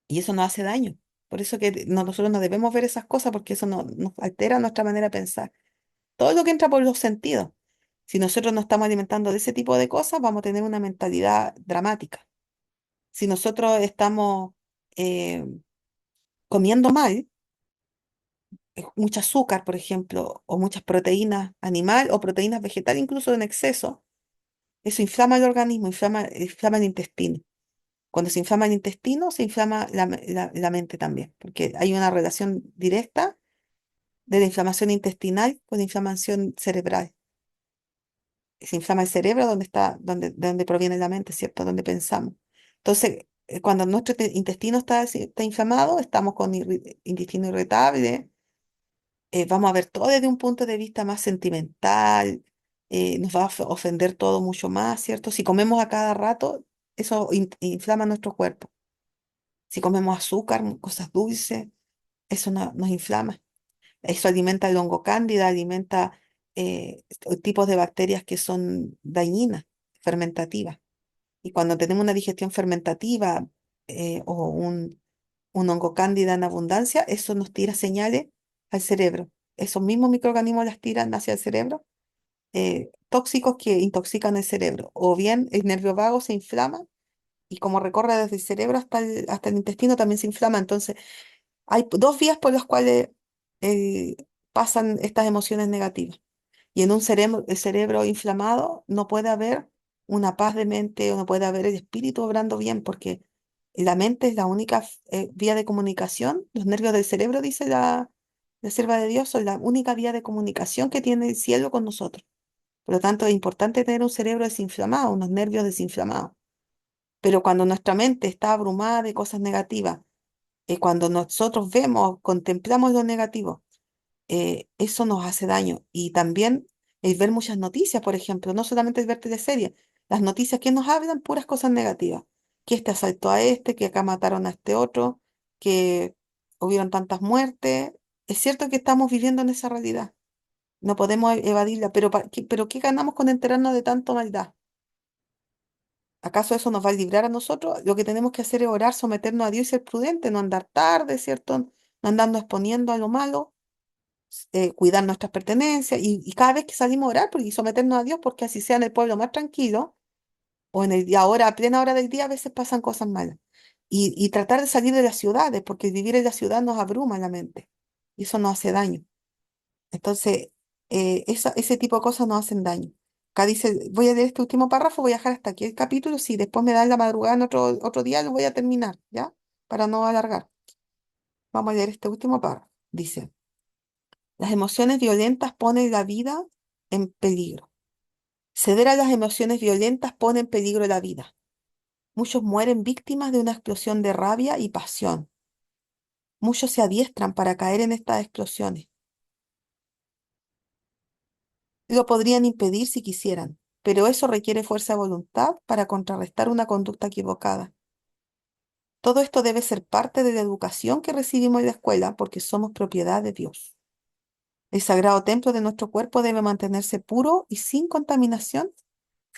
Y eso nos hace daño. Por eso que nosotros no debemos ver esas cosas, porque eso nos altera nuestra manera de pensar. Todo lo que entra por los sentidos. Si nosotros no estamos alimentando de ese tipo de cosas, vamos a tener una mentalidad dramática. Si nosotros estamos eh, comiendo mal, mucho azúcar, por ejemplo, o muchas proteínas animal o proteínas vegetal, incluso en exceso, eso inflama el organismo, inflama el intestino. Cuando se inflama el intestino, se inflama la mente también, porque hay una relación directa de la inflamación intestinal con la inflamación cerebral. Se inflama el cerebro donde está, de donde proviene la mente, ¿cierto? Donde pensamos. Entonces, cuando nuestro intestino está inflamado, estamos con intestino irritable, vamos a ver todo desde un punto de vista más sentimental, nos va a ofender todo mucho más, ¿cierto? Si comemos a cada rato, eso inflama nuestro cuerpo. Si comemos azúcar, cosas dulces, eso nos inflama. Eso alimenta el hongo cándida, alimenta tipos de bacterias que son dañinas, fermentativas. Y cuando tenemos una digestión fermentativa o un hongo cándida en abundancia, eso nos tira señales al cerebro. Esos mismos microorganismos las tiran hacia el cerebro, tóxicos que intoxican el cerebro. O bien el nervio vago se inflama y como recorre desde el cerebro hasta el intestino también se inflama. Entonces, hay dos vías por las cuales eh, pasan estas emociones negativas. Y en un cerebro, el cerebro inflamado no puede haber una paz de mente o no puede haber el espíritu obrando bien porque la mente es la única vía de comunicación. Los nervios del cerebro, dice la sierva de Dios, son la única vía de comunicación que tiene el cielo con nosotros. Por lo tanto, es importante tener un cerebro desinflamado, unos nervios desinflamados. Pero cuando nuestra mente está abrumada de cosas negativas, cuando nosotros vemos, contemplamos lo negativo, eso nos hace daño. Y también el ver muchas noticias, por ejemplo, no solamente el ver teleseries, las noticias que nos hablan puras cosas negativas, que este asaltó a este, que acá mataron a este otro, que hubieron tantas muertes. Es cierto que estamos viviendo en esa realidad, no podemos evadirla, pero, pero ¿qué ganamos con enterarnos de tanta maldad? ¿Acaso eso nos va a librar a nosotros? Lo que tenemos que hacer es orar, someternos a Dios y ser prudentes, no andar tarde, ¿cierto? No andarnos exponiendo a lo malo, cuidar nuestras pertenencias y cada vez que salimos a orar y someternos a Dios, porque así sea en el pueblo más tranquilo o en el día, ahora, a plena hora del día, a veces pasan cosas malas. Y tratar de salir de las ciudades, porque vivir en la ciudad nos abruma la mente y eso nos hace daño. Entonces, ese tipo de cosas nos hacen daño. Acá dice, voy a leer este último párrafo, voy a dejar hasta aquí el capítulo, si después me dan la madrugada en otro día, lo voy a terminar, ¿ya? Para no alargar. Vamos a leer este último párrafo. Dice, las emociones violentas ponen la vida en peligro. Ceder a las emociones violentas pone en peligro la vida. Muchos mueren víctimas de una explosión de rabia y pasión. Muchos se adiestran para caer en estas explosiones. Lo podrían impedir si quisieran, pero eso requiere fuerza de voluntad para contrarrestar una conducta equivocada. Todo esto debe ser parte de la educación que recibimos en la escuela porque somos propiedad de Dios. El sagrado templo de nuestro cuerpo debe mantenerse puro y sin contaminación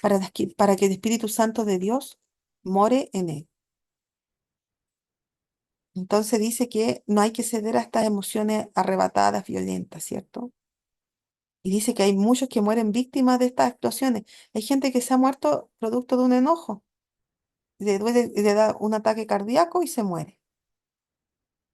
para que el Espíritu Santo de Dios more en él. Entonces dice que no hay que ceder a estas emociones arrebatadas, violentas, ¿cierto? Y dice que hay muchos que mueren víctimas de estas explosiones. Hay gente que se ha muerto producto de un enojo. Le duele, le da un ataque cardíaco y se muere.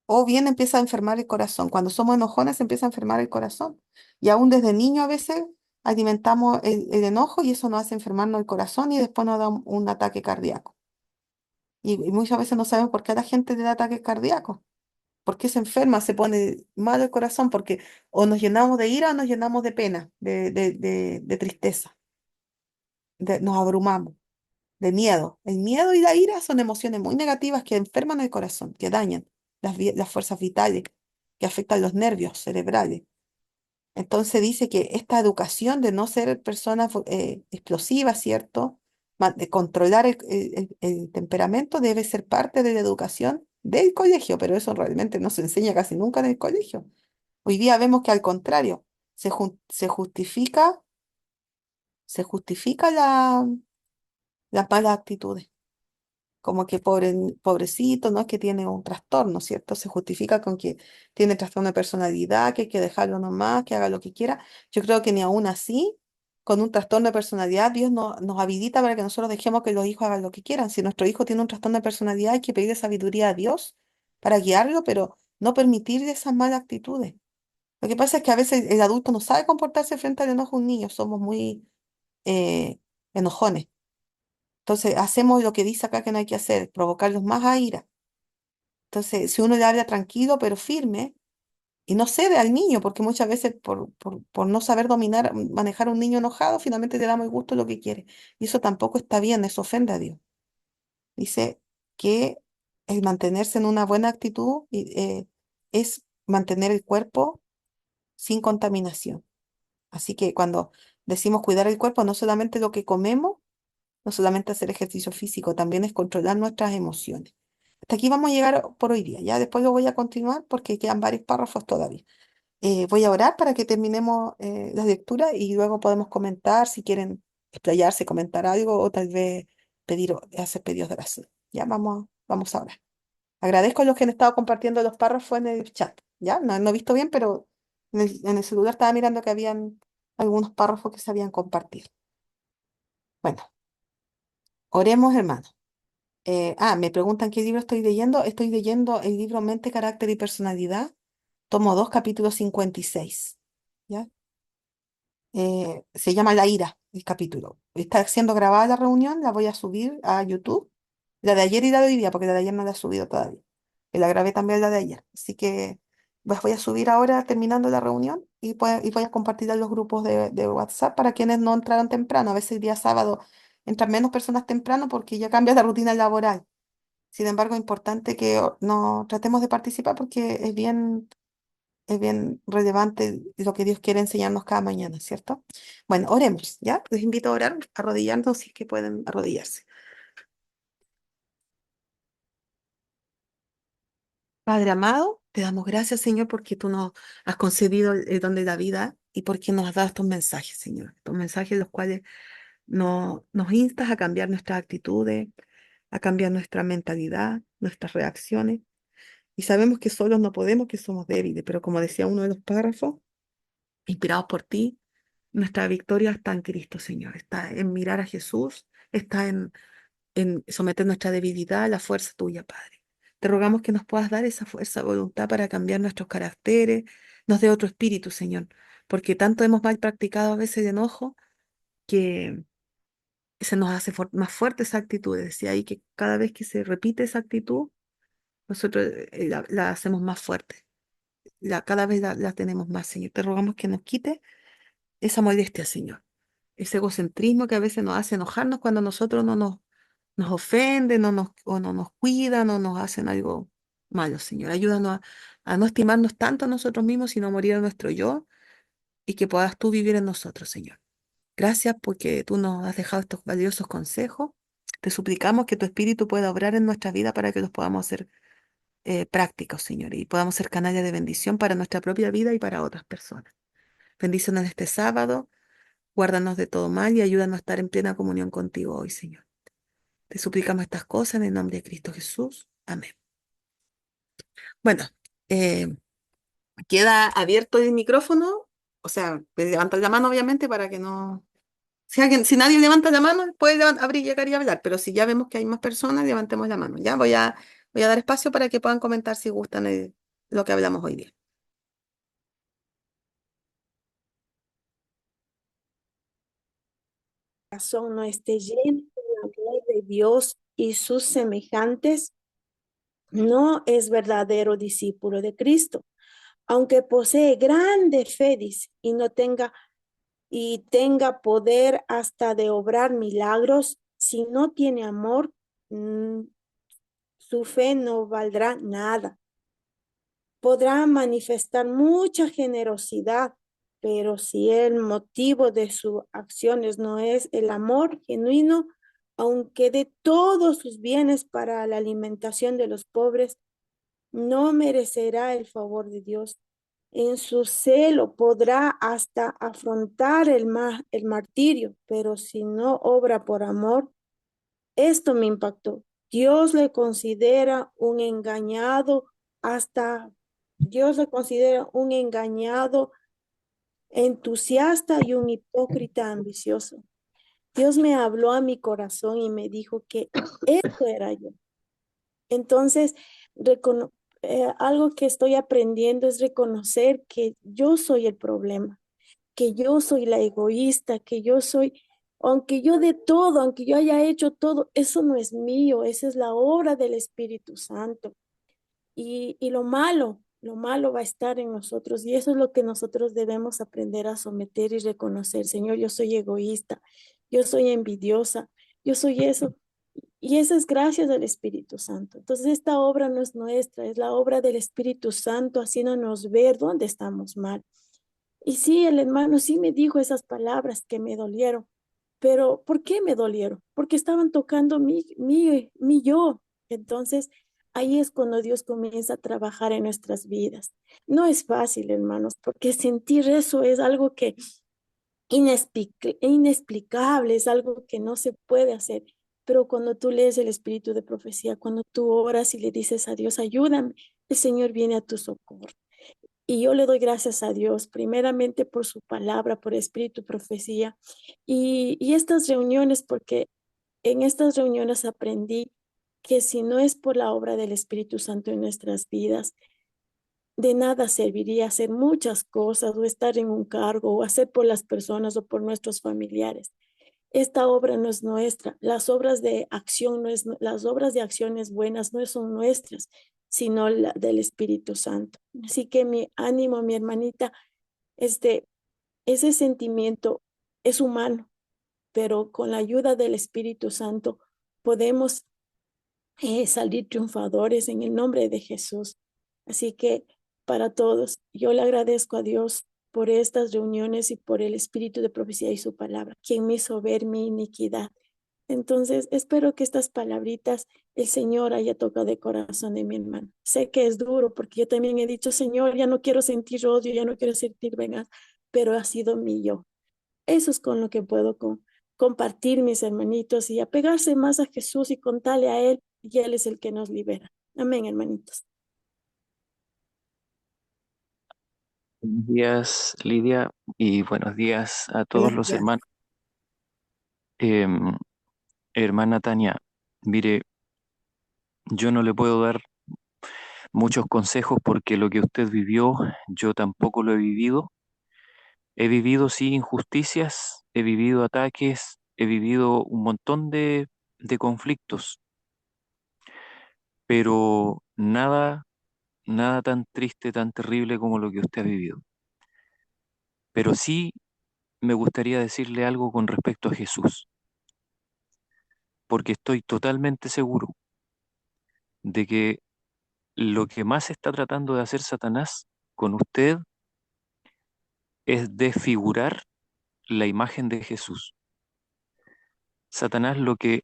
O bien empieza a enfermar el corazón. Cuando somos enojones empieza a enfermar el corazón. Y aún desde niño a veces alimentamos el enojo y eso nos hace enfermarnos el corazón y después nos da un ataque cardíaco. Y muchas veces no sabemos por qué a la gente le da ataques cardíacos. ¿Por qué se enferma? Se pone mal el corazón porque o nos llenamos de ira o nos llenamos de pena, de tristeza, nos abrumamos, de miedo. El miedo y la ira son emociones muy negativas que enferman el corazón, que dañan las fuerzas vitales, que afectan los nervios cerebrales. Entonces dice que esta educación de no ser personas explosivas, ¿cierto? De controlar el temperamento debe ser parte de la educación del colegio, pero eso realmente no se enseña casi nunca en el colegio. Hoy día vemos que al contrario, se justifica las malas actitudes como que pobrecito, no es que tiene un trastorno, ¿cierto? Se justifica con que tiene trastorno de personalidad, que hay que dejarlo nomás, que haga lo que quiera. Yo creo que ni aún así, con un trastorno de personalidad, Dios nos habilita para que nosotros dejemos que los hijos hagan lo que quieran. Si nuestro hijo tiene un trastorno de personalidad, hay que pedirle sabiduría a Dios para guiarlo, pero no permitirle esas malas actitudes. Lo que pasa es que a veces el adulto no sabe comportarse frente al enojo de un niño, somos muy eh, enojones. Entonces, hacemos lo que dice acá que no hay que hacer, provocarlos más a ira. Entonces, si uno le habla tranquilo pero firme y no cede al niño, porque muchas veces por no saber dominar, manejar a un niño enojado, finalmente le damos el gusto lo que quiere. Y eso tampoco está bien, eso ofende a Dios. Dice que el mantenerse en una buena actitud es mantener el cuerpo sin contaminación. Así que cuando decimos cuidar el cuerpo, no solamente lo que comemos, no solamente hacer ejercicio físico, también es controlar nuestras emociones. Hasta aquí vamos a llegar por hoy día. Ya después lo voy a continuar porque quedan varios párrafos todavía. Voy a orar para que terminemos la lectura y luego podemos comentar si quieren explayarse, comentar algo o tal vez hacer pedidos de oración. Ya vamos ahora. Agradezco a los que han estado compartiendo los párrafos en el chat. Ya, no he visto bien, pero en el celular estaba mirando que habían algunos párrafos que se habían compartido. Bueno, oremos, hermano. Me preguntan qué libro estoy leyendo. Estoy leyendo el libro Mente, Carácter y Personalidad, tomo 2, capítulo 56. ¿Ya? Se llama La Ira, el capítulo. Está siendo grabada la reunión, la voy a subir a YouTube. La de ayer y la de hoy día, porque la de ayer no la he subido todavía. Y la grabé también la de ayer. Así que voy a subir ahora terminando la reunión y voy a compartirla en los grupos de WhatsApp para quienes no entraron temprano. A veces el día sábado entran menos personas temprano porque ya cambia la rutina laboral. Sin embargo, es importante que no tratemos de participar porque es bien relevante lo que Dios quiere enseñarnos cada mañana, ¿cierto? Bueno, oremos, ¿ya? Les invito a orar, arrodillarnos si es que pueden arrodillarse. Padre amado, te damos gracias, Señor, porque tú nos has concedido el don de la vida y porque nos has dado estos mensajes, Señor. Estos mensajes los cuales nos instas a cambiar nuestras actitudes, a cambiar nuestra mentalidad, nuestras reacciones. Y sabemos que solos no podemos, que somos débiles, pero como decía uno de los párrafos, inspirados por ti, nuestra victoria está en Cristo, Señor. Está en mirar a Jesús, está en someter nuestra debilidad a la fuerza tuya, Padre. Te rogamos que nos puedas dar esa fuerza, voluntad para cambiar nuestros caracteres, nos dé otro espíritu, Señor, porque tanto hemos mal practicado a veces el enojo que se nos hace más fuerte esa actitud. Decía ahí que cada vez que se repite esa actitud, nosotros la hacemos más fuerte. Cada vez la tenemos más, Señor. Te rogamos que nos quite esa molestia, Señor. Ese egocentrismo que a veces nos hace enojarnos cuando nosotros nos ofenden, o no nos cuidan, o nos hacen algo malo, Señor. Ayúdanos a no estimarnos tanto a nosotros mismos, sino a morir a nuestro yo y que puedas tú vivir en nosotros, Señor. Gracias porque tú nos has dejado estos valiosos consejos. Te suplicamos que tu Espíritu pueda obrar en nuestra vida para que los podamos hacer prácticos, Señor, y podamos ser canalla de bendición para nuestra propia vida y para otras personas. Bendícenos este sábado, guárdanos de todo mal y ayúdanos a estar en plena comunión contigo hoy, Señor. Te suplicamos estas cosas en el nombre de Cristo Jesús. Amén. Bueno, eh, queda abierto el micrófono, o sea, puedes levantar la mano obviamente para que no... Si nadie levanta la mano, puede abrir, llegar y hablar, pero si ya vemos que hay más personas, levantemos la mano. Ya voy a dar espacio para que puedan comentar si gustan lo que hablamos hoy día. Corazón no esté lleno del amor de Dios y sus semejantes, no es verdadero discípulo de Cristo. Aunque posee grande fe, dice, y tenga poder hasta de obrar milagros, si no tiene amor, mm, su fe no valdrá nada. Podrá manifestar mucha generosidad, pero si el motivo de sus acciones no es el amor genuino, aunque de todos sus bienes para la alimentación de los pobres, no merecerá el favor de Dios. En su celo podrá hasta afrontar el martirio, pero si no obra por amor, esto me impactó. Dios le considera un engañado hasta, Dios le considera un engañado, entusiasta y un hipócrita ambicioso. Dios me habló a mi corazón y me dijo que esto era yo. Entonces, algo que estoy aprendiendo es reconocer que yo soy el problema, que yo soy la egoísta, que yo soy, aunque yo de todo, aunque yo haya hecho todo, eso no es mío, esa es la obra del Espíritu Santo. Y lo malo va a estar en nosotros y eso es lo que nosotros debemos aprender a someter y reconocer. Señor, yo soy egoísta, yo soy envidiosa, yo soy eso. Y eso es gracias al Espíritu Santo. Entonces, esta obra no es nuestra, es la obra del Espíritu Santo haciéndonos ver dónde estamos mal. Y sí, el hermano sí me dijo esas palabras que me dolieron, pero ¿por qué me dolieron? Porque estaban tocando mi yo. Entonces, ahí es cuando Dios comienza a trabajar en nuestras vidas. No es fácil, hermanos, porque sentir eso es algo que inexplicable, es algo que no se puede hacer. Pero cuando tú lees el espíritu de profecía, cuando tú oras y le dices a Dios, ayúdame, el Señor viene a tu socorro. Y yo le doy gracias a Dios, primeramente por su palabra, por espíritu de profecía y estas reuniones, porque en estas reuniones aprendí que si no es por la obra del Espíritu Santo en nuestras vidas, de nada serviría hacer muchas cosas o estar en un cargo o hacer por las personas o por nuestros familiares. Esta obra no es nuestra. Las obras de acción no es, las obras de acciones buenas no son nuestras, sino la del Espíritu Santo. Así que mi ánimo, mi hermanita, este, ese sentimiento es humano, pero con la ayuda del Espíritu Santo podemos salir triunfadores en el nombre de Jesús. Así que para todos, yo le agradezco a Dios por estas reuniones y por el espíritu de profecía y su palabra, quien me hizo ver mi iniquidad. Entonces, espero que estas palabritas el Señor haya tocado el corazón de mi hermano. Sé que es duro porque yo también he dicho, Señor, ya no quiero sentir odio, ya no quiero sentir venganza, pero ha sido mi yo. Eso es con lo que puedo compartir, mis hermanitos, y apegarse más a Jesús y contarle a Él, y Él es el que nos libera. Amén, hermanitos. Buenos días, Lidia, y buenos días a todos Buenos los días. hermanos. Em, Hermana Tania, mire, yo no le puedo dar muchos consejos porque lo que usted vivió, yo tampoco lo he vivido. He vivido, sí, injusticias, he vivido ataques, he vivido un montón de conflictos, pero nada, nada tan triste, tan terrible como lo que usted ha vivido. Pero sí me gustaría decirle algo con respecto a Jesús, porque estoy totalmente seguro de que lo que más está tratando de hacer Satanás con usted es desfigurar la imagen de Jesús. Satanás lo que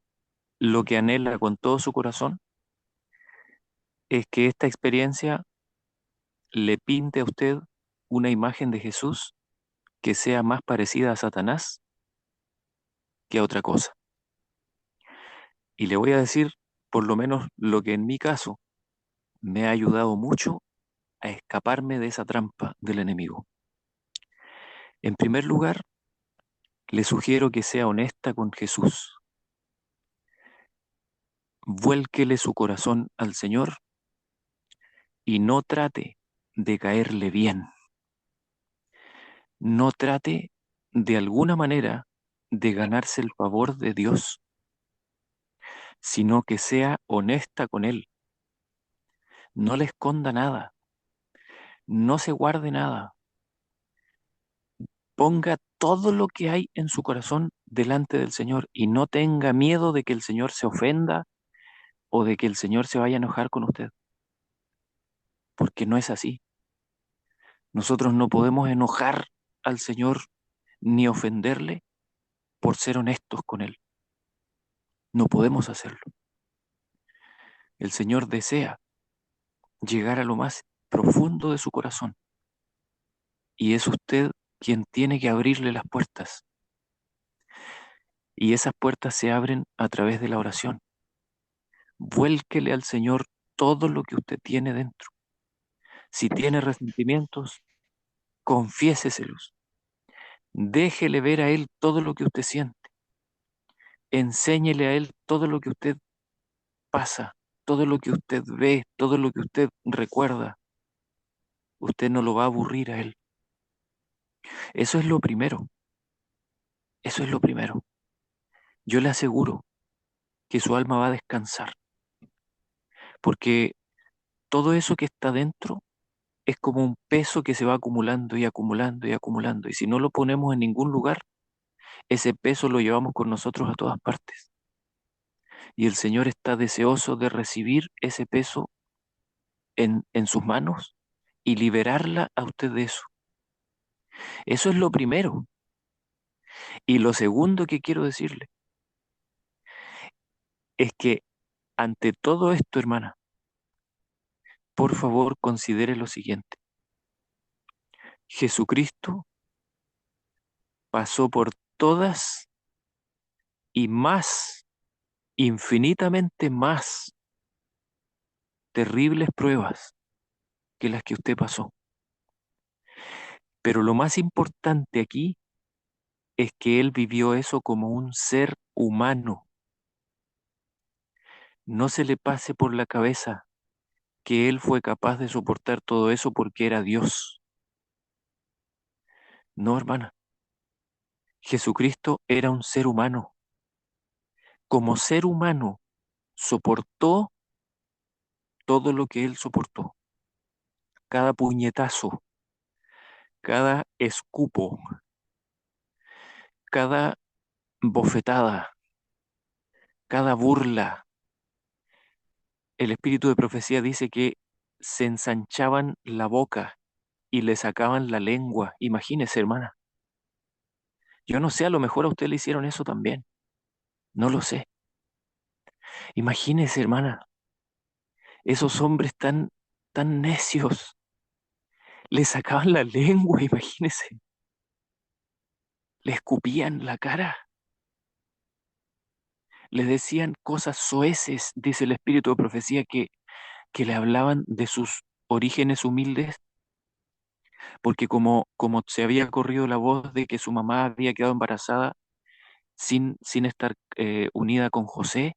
anhela con todo su corazón es que esta experiencia le pinte a usted una imagen de Jesús que sea más parecida a Satanás que a otra cosa. Y le voy a decir, por lo menos lo que en mi caso me ha ayudado mucho a escaparme de esa trampa del enemigo. En primer lugar, le sugiero que sea honesta con Jesús. Vuélquele su corazón al Señor y no trate de caerle bien. No trate de alguna manera de ganarse el favor de Dios, sino que sea honesta con Él. No le esconda nada, no se guarde nada. Ponga todo lo que hay en su corazón delante del Señor y no tenga miedo de que el Señor se ofenda o de que el Señor se vaya a enojar con usted, porque no es así. Nosotros no podemos enojar al Señor ni ofenderle por ser honestos con Él. No podemos hacerlo. El Señor desea llegar a lo más profundo de su corazón y es usted quien tiene que abrirle las puertas. Y esas puertas se abren a través de la oración. Vuélquele al Señor todo lo que usted tiene dentro. Si tiene resentimientos, confiéseselos. Déjele ver a Él todo lo que usted siente. Enséñele a Él todo lo que usted pasa, todo lo que usted ve, todo lo que usted recuerda. Usted no lo va a aburrir a Él. Eso es lo primero. Eso es lo primero. Yo le aseguro que su alma va a descansar, porque todo eso que está dentro es como un peso que se va acumulando y acumulando y acumulando. Y si no lo ponemos en ningún lugar, ese peso lo llevamos con nosotros a todas partes. Y el Señor está deseoso de recibir ese peso en sus manos y liberarla a usted de eso. Eso es lo primero. Y lo segundo que quiero decirle es que ante todo esto, hermana, por favor considere lo siguiente. Jesucristo pasó por todas y más, infinitamente más terribles pruebas que las que usted pasó. Pero lo más importante aquí es que Él vivió eso como un ser humano. No se le pase por la cabeza que Él fue capaz de soportar todo eso porque era Dios. No, hermana. Jesucristo era un ser humano. Como ser humano, soportó todo lo que Él soportó. Cada puñetazo, cada escupo, cada bofetada, cada burla. El espíritu de profecía dice que se ensanchaban la boca y le sacaban la lengua. Imagínese, hermana. Yo no sé, a lo mejor a usted le hicieron eso también. No lo sé. Imagínese, hermana, esos hombres tan necios. Le sacaban la lengua, imagínese. Le escupían la cara. Le decían cosas soeces, dice el espíritu de profecía, que le hablaban de sus orígenes humildes, porque como se había corrido la voz de que su mamá había quedado embarazada sin estar unida con José,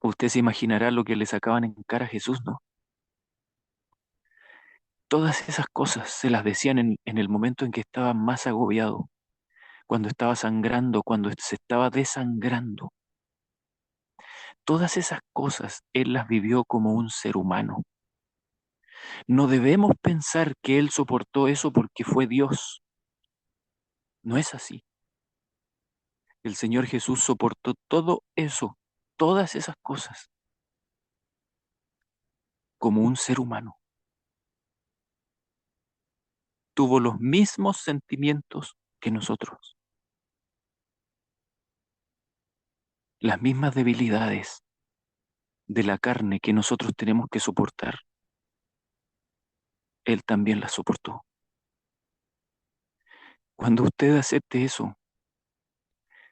usted se imaginará lo que le sacaban en cara a Jesús, ¿no? Todas esas cosas se las decían en el momento en que estaba más agobiado, cuando estaba sangrando, cuando se estaba desangrando. Todas esas cosas Él las vivió como un ser humano. No debemos pensar que Él soportó eso porque fue Dios. No es así. El Señor Jesús soportó todo eso, todas esas cosas, como un ser humano. Tuvo los mismos sentimientos que nosotros, las mismas debilidades de la carne que nosotros tenemos que soportar. Él también las soportó. Cuando usted acepte eso,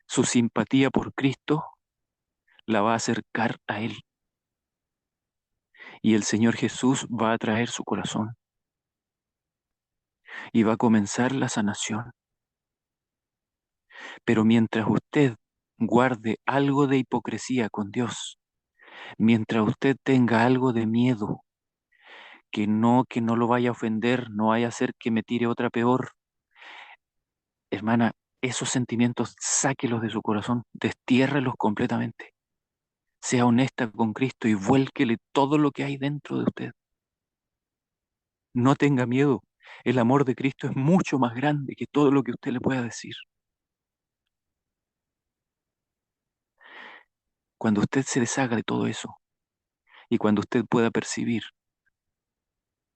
su simpatía por Cristo la va a acercar a Él y el Señor Jesús va a traer su corazón y va a comenzar la sanación. Pero mientras usted guarde algo de hipocresía con Dios, mientras usted tenga algo de miedo, que no lo vaya a ofender, no vaya a hacer que me tire otra peor, hermana, esos sentimientos sáquelos de su corazón, destiérrelos completamente. Sea honesta con Cristo y vuélquele todo lo que hay dentro de usted. No tenga miedo. El amor de Cristo es mucho más grande que todo lo que usted le pueda decir. Cuando usted se deshaga de todo eso y cuando usted pueda percibir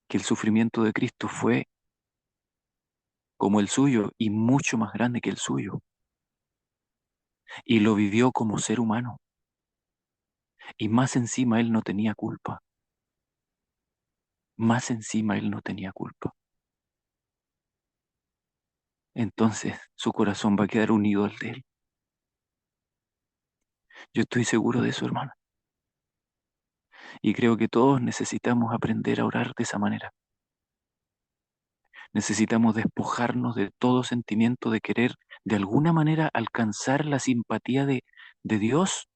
que el sufrimiento de Cristo fue como el suyo y mucho más grande que el suyo, y lo vivió como ser humano, y más encima él no tenía culpa, más encima él no tenía culpa. Entonces su corazón va a quedar unido al de él. Yo estoy seguro de eso, hermano. Y creo que todos necesitamos aprender a orar de esa manera. Necesitamos despojarnos de todo sentimiento de querer de alguna manera alcanzar la simpatía de Dios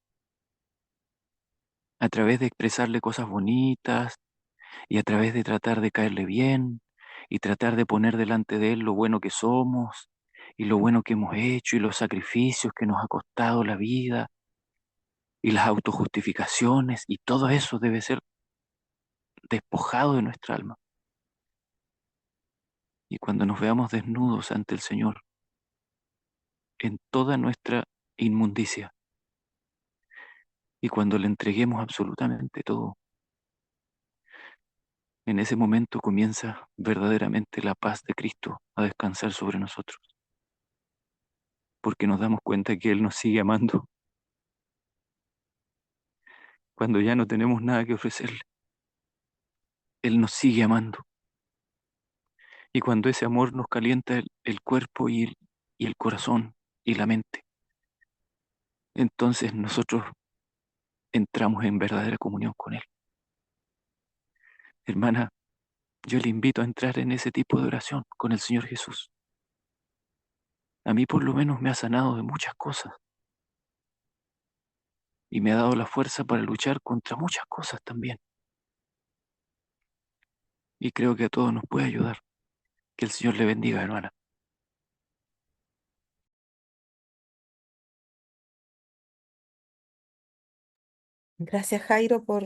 a través de expresarle cosas bonitas y a través de tratar de caerle bien y tratar de poner delante de Él lo bueno que somos y lo bueno que hemos hecho y los sacrificios que nos ha costado la vida y las autojustificaciones y todo eso debe ser despojado de nuestra alma. Y cuando nos veamos desnudos ante el Señor, en toda nuestra inmundicia, y cuando le entreguemos absolutamente todo, en ese momento comienza verdaderamente la paz de Cristo a descansar sobre nosotros, porque nos damos cuenta que Él nos sigue amando cuando ya no tenemos nada que ofrecerle. Él nos sigue amando. Y cuando ese amor nos calienta el cuerpo y el corazón y la mente, entonces nosotros entramos en verdadera comunión con Él. Hermana, yo le invito a entrar en ese tipo de oración con el Señor Jesús. A mí por lo menos me ha sanado de muchas cosas y me ha dado la fuerza para luchar contra muchas cosas también. Y creo que a todos nos puede ayudar. Que el Señor le bendiga, hermana. Gracias, Jairo, por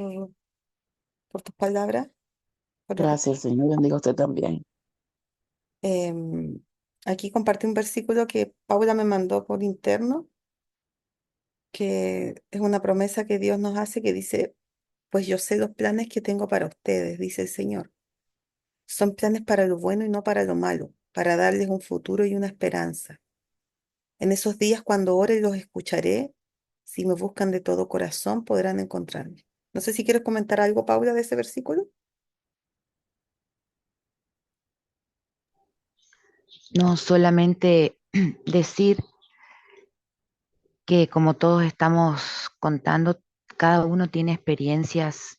tus palabras, por lo que... Gracias, Señor. Bendiga a usted también. Em, Aquí compartí un versículo que Paula me mandó por interno, que es una promesa que Dios nos hace, que dice, pues yo sé los planes que tengo para ustedes, dice el Señor. Son planes para lo bueno y no para lo malo, para darles un futuro y una esperanza. En esos días, cuando ore, los escucharé. Si me buscan de todo corazón, podrán encontrarme. No sé si quieres comentar algo, Paula, de ese versículo. No solamente decir que como todos estamos contando, cada uno tiene experiencias,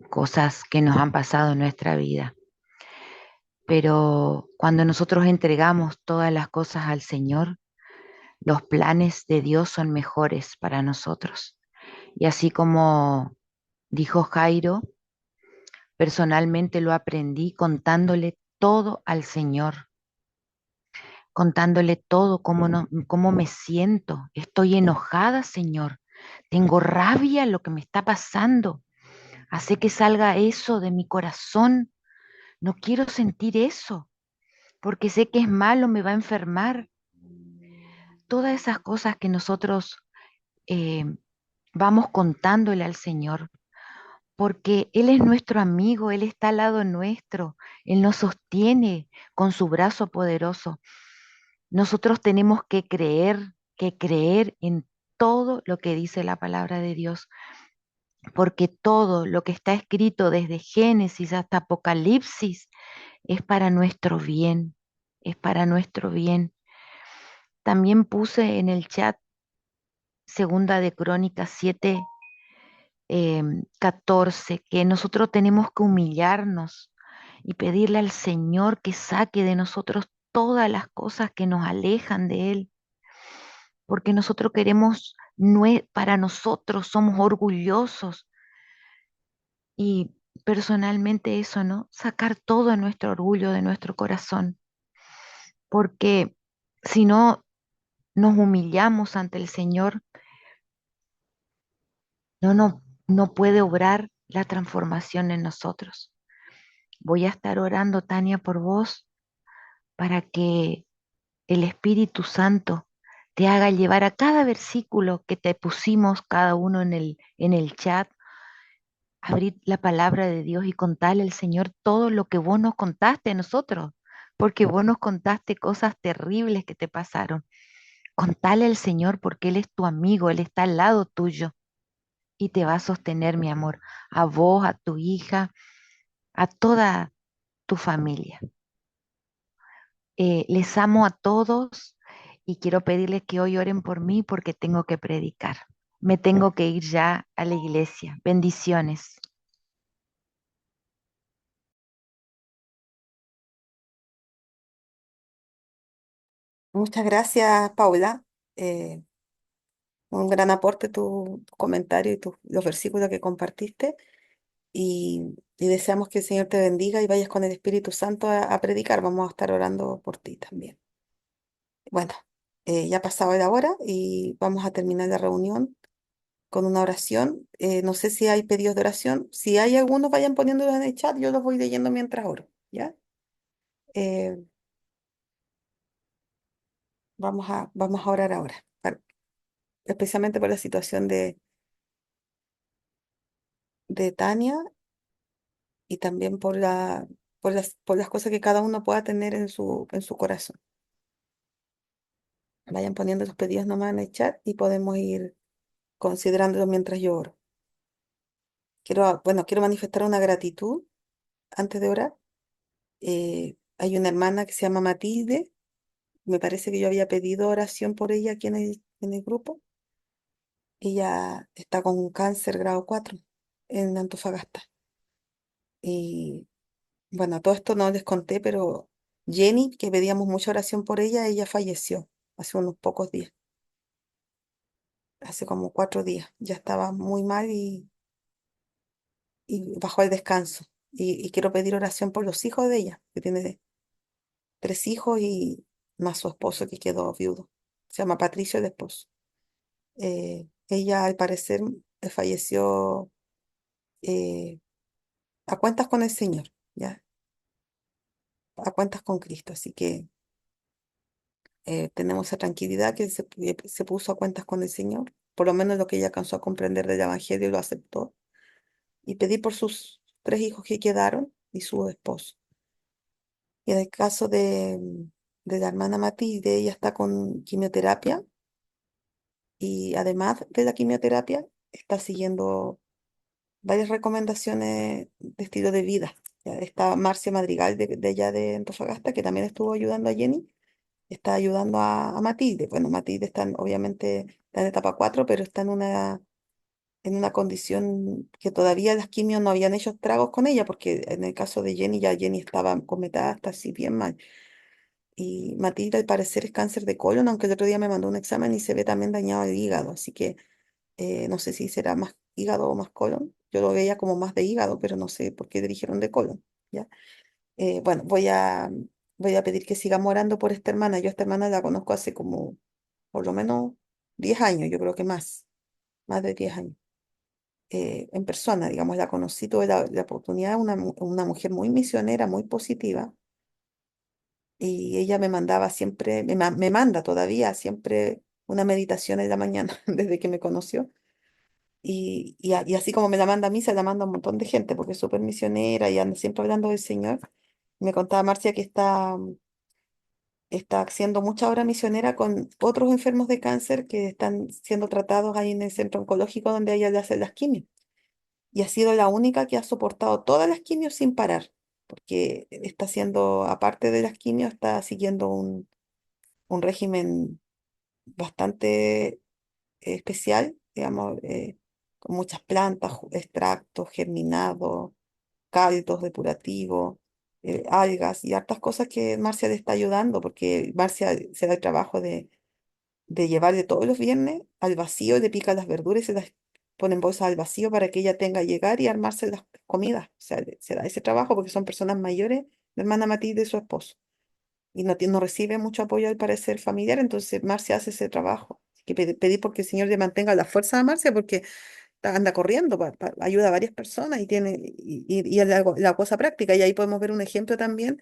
cosas que nos han pasado en nuestra vida. Pero cuando nosotros entregamos todas las cosas al Señor, los planes de Dios son mejores para nosotros. Y así como dijo Jairo, personalmente lo aprendí contándole todo al Señor, contándole todo, cómo, no, cómo me siento. Estoy enojada, Señor. Tengo rabia lo que me está pasando. Hace que salga eso de mi corazón. No quiero sentir eso, porque sé que es malo, me va a enfermar. Todas esas cosas que nosotros eh, vamos contándole al Señor, porque Él es nuestro amigo, Él está al lado nuestro, Él nos sostiene con su brazo poderoso. Nosotros tenemos que creer en todo lo que dice la palabra de Dios, porque todo lo que está escrito desde Génesis hasta Apocalipsis es para nuestro bien, es para nuestro bien. También puse en el chat Segunda de Crónicas 7, 14, que nosotros tenemos que humillarnos y pedirle al Señor que saque de nosotros todas las cosas que nos alejan de Él, porque nosotros queremos, para nosotros somos orgullosos y personalmente eso, ¿no? Sacar todo nuestro orgullo de nuestro corazón, porque si no nos humillamos ante el Señor, no puede obrar la transformación en nosotros. Voy a estar orando, Tania, por vos, para que el Espíritu Santo te haga llevar a cada versículo que te pusimos cada uno en el chat, abrir la palabra de Dios y contarle al Señor todo lo que vos nos contaste a nosotros, porque vos nos contaste cosas terribles que te pasaron. Contale al Señor porque Él es tu amigo, Él está al lado tuyo y te va a sostener, mi amor, a vos, a tu hija, a toda tu familia. Les amo a todos y quiero pedirles que hoy oren por mí porque tengo que predicar. Me tengo que ir ya a la iglesia. Bendiciones. Muchas gracias, Paula. Eh, un gran aporte tu comentario y los versículos que compartiste. Y deseamos que el Señor te bendiga y vayas con el Espíritu Santo a predicar. Vamos a estar orando por ti también. Bueno, ya ha pasado la hora y vamos a terminar la reunión con una oración. No sé si hay pedidos de oración. Si hay algunos, vayan poniéndolos en el chat. Yo los voy leyendo mientras oro. ¿Ya? Eh, vamos a orar ahora, especialmente por la situación de Tania y también por las cosas que cada uno pueda tener en su corazón. Vayan poniendo sus pedidos nomás en el chat y podemos ir considerándolos mientras yo oro. Quiero manifestar una gratitud antes de orar. Hay una hermana que se llama Matilde. Me parece que yo había pedido oración por ella aquí en el grupo. Ella está con un cáncer grado 4 en Antofagasta. Y bueno, todo esto no les conté, pero Jenny, que pedíamos mucha oración por ella, ella falleció hace unos pocos días, hace como 4 días. Ya estaba muy mal y bajó al descanso. Y quiero pedir oración por los hijos de ella, que tiene 3 hijos y más su esposo que quedó viudo. Se llama Patricio el esposo. Ella al parecer falleció eh, a cuentas con el Señor, ¿ya? A cuentas con Cristo. Así que tenemos esa tranquilidad que se puso a cuentas con el Señor, por lo menos lo que ella alcanzó a comprender del Evangelio lo aceptó. Y pedí por sus 3 hijos que quedaron y su esposo. Y en el caso de la hermana Matilde, ella está con quimioterapia y además de la quimioterapia está siguiendo varias recomendaciones de estilo de vida. Ya está Marcia Madrigal de allá de Antofagasta, que también estuvo ayudando a Jenny, está ayudando a Matilde. Bueno, Matilde está obviamente está en etapa 4 pero está en una condición que todavía las quimios no habían hecho estragos con ella, porque en el caso de Jenny, ya Jenny estaba con metástasis bien mal. Y Matilde al parecer es cáncer de colon, aunque el otro día me mandó un examen y se ve también dañado el hígado, así que no sé si será más hígado o más colon. Yo lo veía como más de hígado, pero no sé por qué dijeron de colon, ¿ya? Bueno, voy a pedir que sigamos orando por esta hermana. Yo a esta hermana la conozco hace como por lo menos 10 años, yo creo que más de 10 años. En persona, digamos, la conocí, tuve la oportunidad, una mujer muy misionera, muy positiva, y ella me mandaba siempre, me manda todavía siempre una meditación en la mañana desde que me conoció. Y así como me la manda a mí, se la manda a un montón de gente, porque es súper misionera y anda siempre hablando del Señor. Me contaba Marcia que está haciendo mucha obra misionera con otros enfermos de cáncer que están siendo tratados ahí en el centro oncológico donde ella le hace las quimios. Y ha sido la única que ha soportado todas las quimios sin parar, porque está haciendo, aparte de las quimios, está siguiendo un régimen bastante especial, digamos, con muchas plantas, extractos, germinados, caldos depurativos, algas y hartas cosas que Marcia le está ayudando, porque Marcia se da el trabajo de llevarle todos los viernes al vacío, le pica las verduras y se las pone en bolsas al vacío para que ella tenga que llegar y armarse las comidas. O sea, se da ese trabajo porque son personas mayores, la hermana Matilde y su esposo. Y no recibe mucho apoyo al parecer familiar, entonces Marcia hace ese trabajo. Así que pedí porque el Señor le mantenga la fuerza a Marcia porque anda corriendo, ayuda a varias personas y es la cosa práctica. Y ahí podemos ver un ejemplo también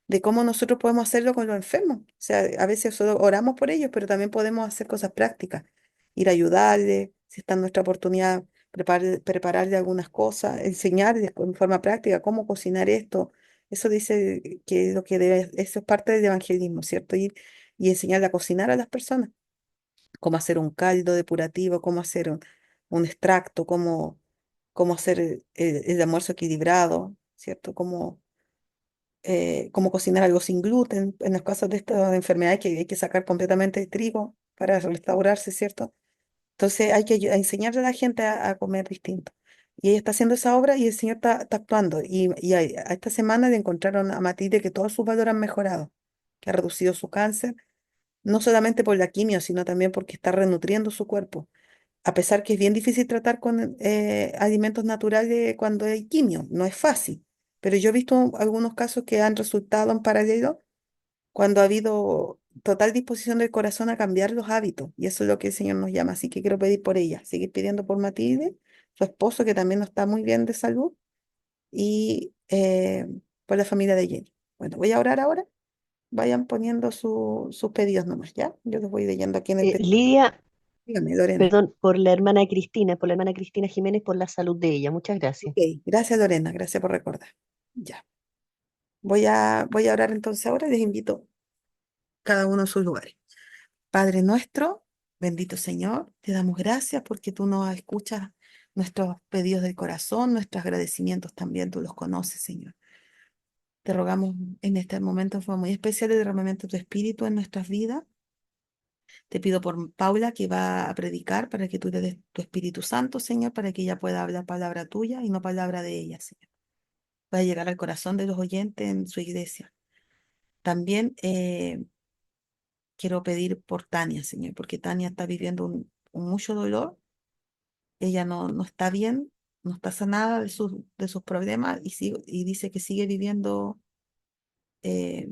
de cómo nosotros podemos hacerlo con los enfermos. O sea, a veces solo oramos por ellos, pero también podemos hacer cosas prácticas, ir a ayudarles, si está en nuestra oportunidad, prepararle algunas cosas, enseñarles en forma práctica cómo cocinar esto. Eso dice que es lo que eso es parte del evangelismo, ¿cierto? Y enseñarle a cocinar a las personas, cómo hacer un caldo depurativo, cómo hacer un extracto, cómo hacer el almuerzo equilibrado, ¿cierto? Cómo cocinar algo sin gluten, en los casos de estas enfermedades que hay que sacar completamente el trigo para restaurarse, ¿cierto? Entonces hay que enseñarle a la gente a comer distinto. Y ella está haciendo esa obra y el Señor está actuando. Y a esta semana le encontraron a Matilde que todos sus valores han mejorado, que ha reducido su cáncer, no solamente por la quimio, sino también porque está renutriendo su cuerpo. A pesar que es bien difícil tratar con alimentos naturales cuando hay quimio, no es fácil. Pero yo he visto algunos casos que han resultado en paralelo cuando ha habido total disposición del corazón a cambiar los hábitos. Y eso es lo que el Señor nos llama. Así que quiero pedir por ella, seguir pidiendo por Matilde, su esposo, que también no está muy bien de salud, y por la familia de Jenny. Bueno, voy a orar ahora. Vayan poniendo sus pedidos nomás, ¿ya? Yo los voy leyendo aquí en el texto. Lidia, Dígame, Lorena. perdón, por la hermana Cristina Jiménez, por la salud de ella. Muchas gracias. Ok, gracias Lorena, gracias por recordar. Ya. Voy a orar entonces ahora y les invito cada uno a sus lugares. Padre nuestro, bendito Señor, te damos gracias porque tú nos escuchas nuestros pedidos del corazón, nuestros agradecimientos también, tú los conoces, Señor. Te rogamos en este momento de forma muy especial el derramamiento de tu Espíritu en nuestras vidas. Te pido por Paula que va a predicar para que tú le des tu Espíritu Santo, Señor, para que ella pueda hablar palabra tuya y no palabra de ella, Señor. Pueda llegar al corazón de los oyentes en su iglesia. También quiero pedir por Tania, Señor, porque Tania está viviendo un mucho dolor. Ella no está bien, no está sanada de sus problemas y dice que sigue viviendo eh,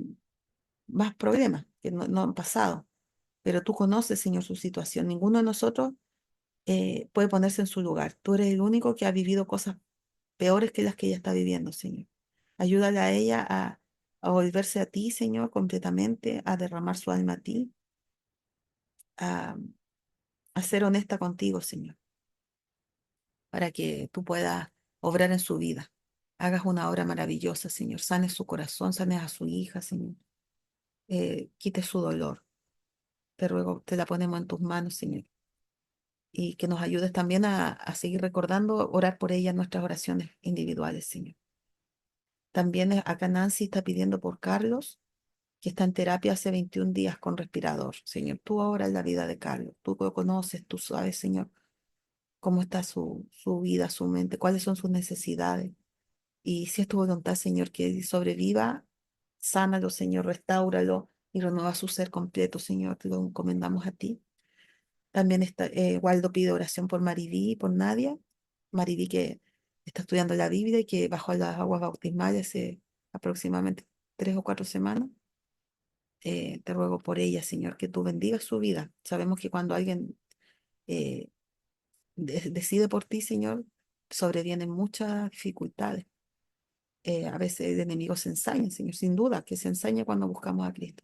más problemas que no han pasado. Pero tú conoces, Señor, su situación. Ninguno de nosotros puede ponerse en su lugar. Tú eres el único que ha vivido cosas peores que las que ella está viviendo, Señor. Ayúdale a ella a volverse a ti, Señor, completamente, a derramar su alma a ti, a, a ser honesta contigo, Señor, para que tú puedas obrar en su vida. Hagas una obra maravillosa, Señor. Sanes su corazón, sanes a su hija, Señor. Quite su dolor. Te ruego, te la ponemos en tus manos, Señor. Y que nos ayudes también a seguir recordando, orar por ella en nuestras oraciones individuales, Señor. También acá Nancy está pidiendo por Carlos, que está en terapia hace 21 días con respirador. Señor, tú ahora en la vida de Carlos, tú lo conoces, tú sabes, Señor, cómo está su vida, su mente, cuáles son sus necesidades. Y si es tu voluntad, Señor, que él sobreviva, sánalo, Señor, restáuralo y renueva su ser completo, Señor, te lo encomendamos a ti. También está, Waldo pide oración por Mariví y por Nadia. Mariví que está estudiando la Biblia y que bajó a las aguas bautismales hace aproximadamente 3 o 4 semanas. Te ruego por ella, Señor, que tú bendigas su vida. Sabemos que cuando alguien eh, decide por ti, Señor, sobrevienen muchas dificultades. A veces el enemigo se ensaña, Señor, sin duda, que se ensaña cuando buscamos a Cristo.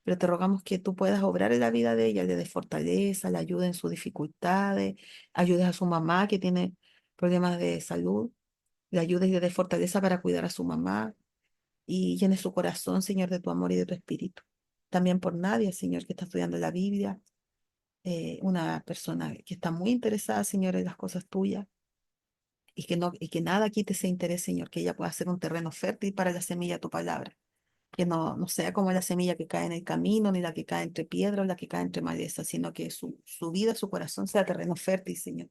Pero te rogamos que tú puedas obrar en la vida de ella, le des fortaleza, le ayude en sus dificultades, ayudes a su mamá que tiene problemas de salud, le ayudes y le des fortaleza para cuidar a su mamá y llene su corazón, Señor, de tu amor y de tu espíritu. También por Nadia, Señor, que está estudiando la Biblia, una persona que está muy interesada, Señor, en las cosas tuyas y que nada quite ese interés, Señor, que ella pueda ser un terreno fértil para la semilla de tu palabra. Que no sea como la semilla que cae en el camino, ni la que cae entre piedras, o la que cae entre maleza, sino que su vida, su corazón sea terreno fértil, Señor,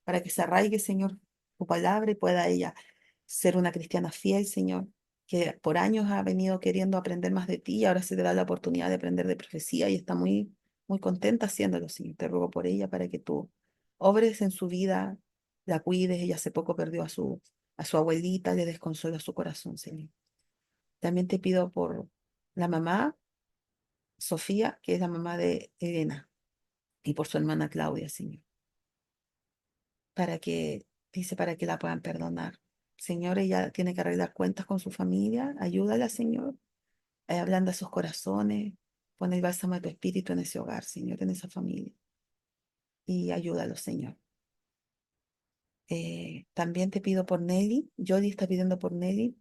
para que se arraigue, Señor, tu palabra y pueda ella ser una cristiana fiel, Señor, que por años ha venido queriendo aprender más de ti y ahora se le da la oportunidad de aprender de profecía y está muy contenta haciéndolo, Señor. Te ruego por ella para que tú obres en su vida, la cuides. Ella hace poco perdió a su abuelita, le des consuelo a su corazón, Señor. También te pido por la mamá, Sofía, que es la mamá de Elena, y por su hermana Claudia, Señor, para que, dice, para que la puedan perdonar. Señor, ella tiene que arreglar cuentas con su familia, ayúdala, Señor, ablanda sus corazones, pon el bálsamo de tu espíritu en ese hogar, Señor, en esa familia, y ayúdalo, Señor. También te pido por Nelly, Jody está pidiendo por Nelly,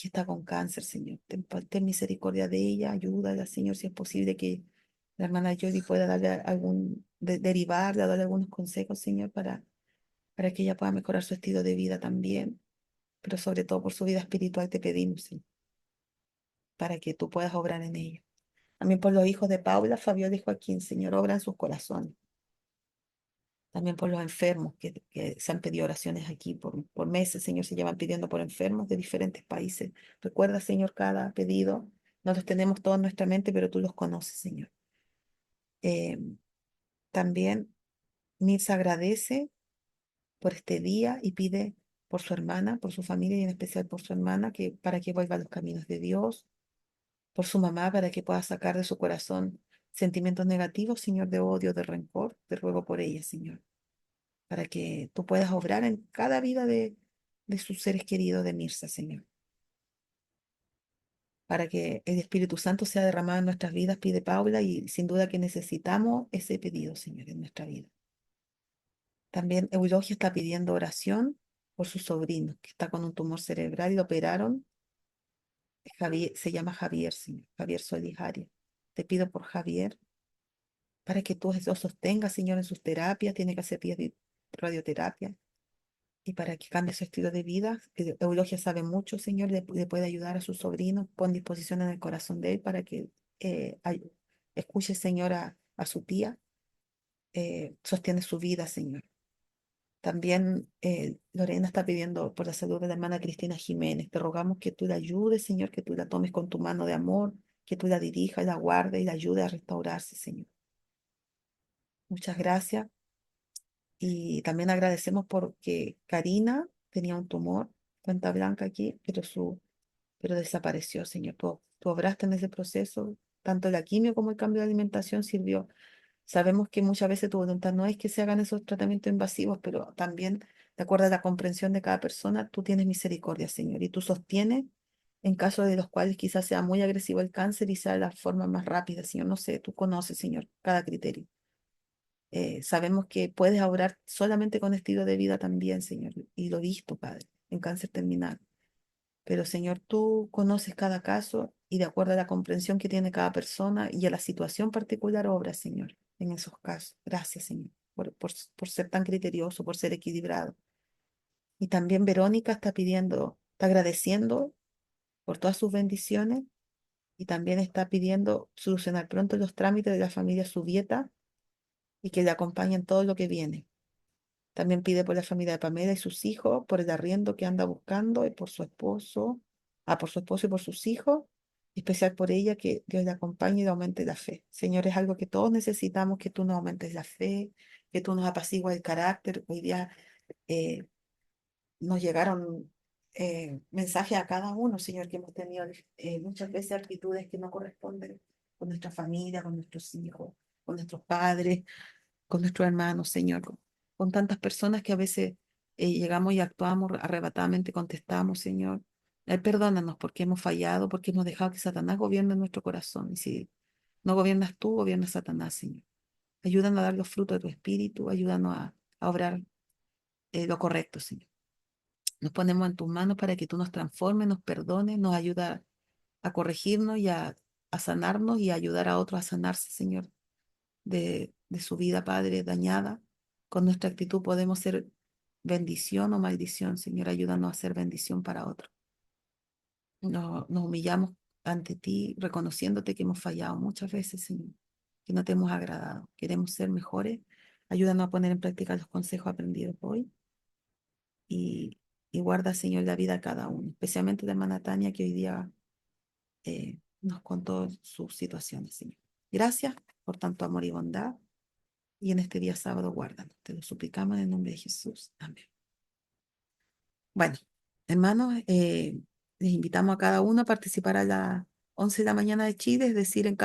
que está con cáncer, Señor. Ten misericordia de ella, ayúdala, Señor, si es posible que la hermana Jody pueda darle derivarla, darle algunos consejos, Señor, para que ella pueda mejorar su estilo de vida también, pero sobre todo por su vida espiritual te pedimos, Señor, para que tú puedas obrar en ella. También por los hijos de Paula, Fabiola y Joaquín, Señor, obra en sus corazones. También por los enfermos que se han pedido oraciones aquí por meses, Señor, se llevan pidiendo por enfermos de diferentes países. Recuerda, Señor, cada pedido. No los tenemos todos en nuestra mente, pero tú los conoces, Señor. Eh, También Mirza agradece por este día y pide por su hermana, por su familia y en especial por su hermana, que para que vuelva a los caminos de Dios, por su mamá, para que pueda sacar de su corazón sentimientos negativos, Señor, de odio, de rencor. Te ruego por ella, Señor, para que tú puedas obrar en cada vida de sus seres queridos de Mirza, Señor. Para que el Espíritu Santo sea derramado en nuestras vidas, pide Paula, y sin duda que necesitamos ese pedido, Señor, en nuestra vida. También Eulogia está pidiendo oración por su sobrino, que está con un tumor cerebral y lo operaron. Javier, se llama Javier, Señor, Javier Solijaria. Te pido por Javier, para que tú lo sostengas, Señor, en sus terapias, tiene que hacer radioterapia. y para que cambie su estilo de vida. Eulogia sabe mucho, Señor, le puede ayudar a su sobrino. Pon disposición en el corazón de él para que escuche, Señor, a su tía. Sostiene su vida, Señor. También Lorena está pidiendo por la salud de la hermana Cristina Jiménez. Te rogamos que tú la ayudes, Señor, que tú la tomes con tu mano de amor, que tú la dirijas, la guardes y la ayudes a restaurarse, Señor. Muchas gracias. Y también agradecemos porque Karina tenía un tumor, cuenta blanca aquí, pero desapareció, Señor. Tú obraste en ese proceso, tanto la quimio como el cambio de alimentación sirvió. Sabemos que muchas veces tu voluntad no es que se hagan esos tratamientos invasivos, pero también, de acuerdo a la comprensión de cada persona, tú tienes misericordia, Señor, y tú sostienes en casos de los cuales quizás sea muy agresivo el cáncer y sea la forma más rápida, Señor. No sé, tú conoces, Señor, cada criterio. Sabemos que puedes obrar solamente con estilo de vida también, Señor, y lo he visto, Padre, en cáncer terminal. Pero, Señor, tú conoces cada caso y de acuerdo a la comprensión que tiene cada persona y a la situación particular, obra, Señor, en esos casos. Gracias, Señor, por ser tan criterioso, por ser equilibrado. Y también Verónica está pidiendo, está agradeciendo por todas sus bendiciones y también está pidiendo solucionar pronto los trámites de la familia Subieta y que le acompañen todo lo que viene. También pide por la familia de Pamela y sus hijos, por el arriendo que anda buscando y por su esposo y por sus hijos, en especial por ella, que Dios le acompañe y le aumente la fe. Señor, es algo que todos necesitamos, que tú nos aumentes la fe, que tú nos apacigues el carácter. Hoy día eh, nos llegaron mensajes a cada uno, Señor, que hemos tenido muchas veces actitudes que no corresponden con nuestra familia, con nuestros hijos, con nuestros padres, con nuestros hermanos, Señor, con tantas personas que a veces llegamos y actuamos arrebatadamente, contestamos, Señor. Perdónanos porque hemos fallado, porque hemos dejado que Satanás gobierne nuestro corazón. Y si no gobiernas tú, gobierna Satanás, Señor. Ayúdanos a dar los frutos de tu espíritu, ayúdanos a obrar lo correcto, Señor. Nos ponemos en tus manos para que tú nos transformes, nos perdones, nos ayuda a corregirnos y a sanarnos y a ayudar a otros a sanarse, Señor, de su vida, Padre, dañada. Con nuestra actitud podemos ser bendición o maldición, Señor. Ayúdanos a ser bendición para otros. Nos humillamos ante ti, reconociéndote que hemos fallado muchas veces, Señor, que no te hemos agradado. Queremos ser mejores. Ayúdanos a poner en práctica los consejos aprendidos hoy y, y guarda, Señor, la vida a cada uno, especialmente de hermana Tania, que hoy día nos contó sus situaciones, Señor. Gracias por tanto amor y bondad. Y en este día sábado, guárdanos. Te lo suplicamos en el nombre de Jesús. Amén. Bueno, hermanos, les invitamos a cada uno a participar a las 11 de la mañana de Chile, es decir, en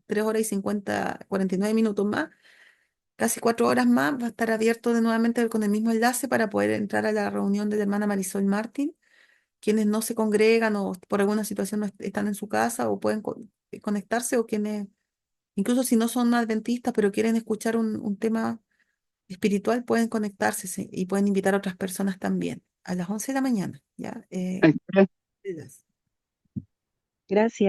3 horas y 49 minutos más, casi 4 horas más, va a estar abierto de nuevamente con el mismo enlace para poder entrar a la reunión de la hermana Marisol Martín. Quienes no se congregan o por alguna situación no están en su casa o pueden conectarse, o quienes, incluso si no son adventistas, pero quieren escuchar un tema espiritual, pueden conectarse, sí, y pueden invitar a otras personas también a las 11 de la mañana, ¿ya? Gracias.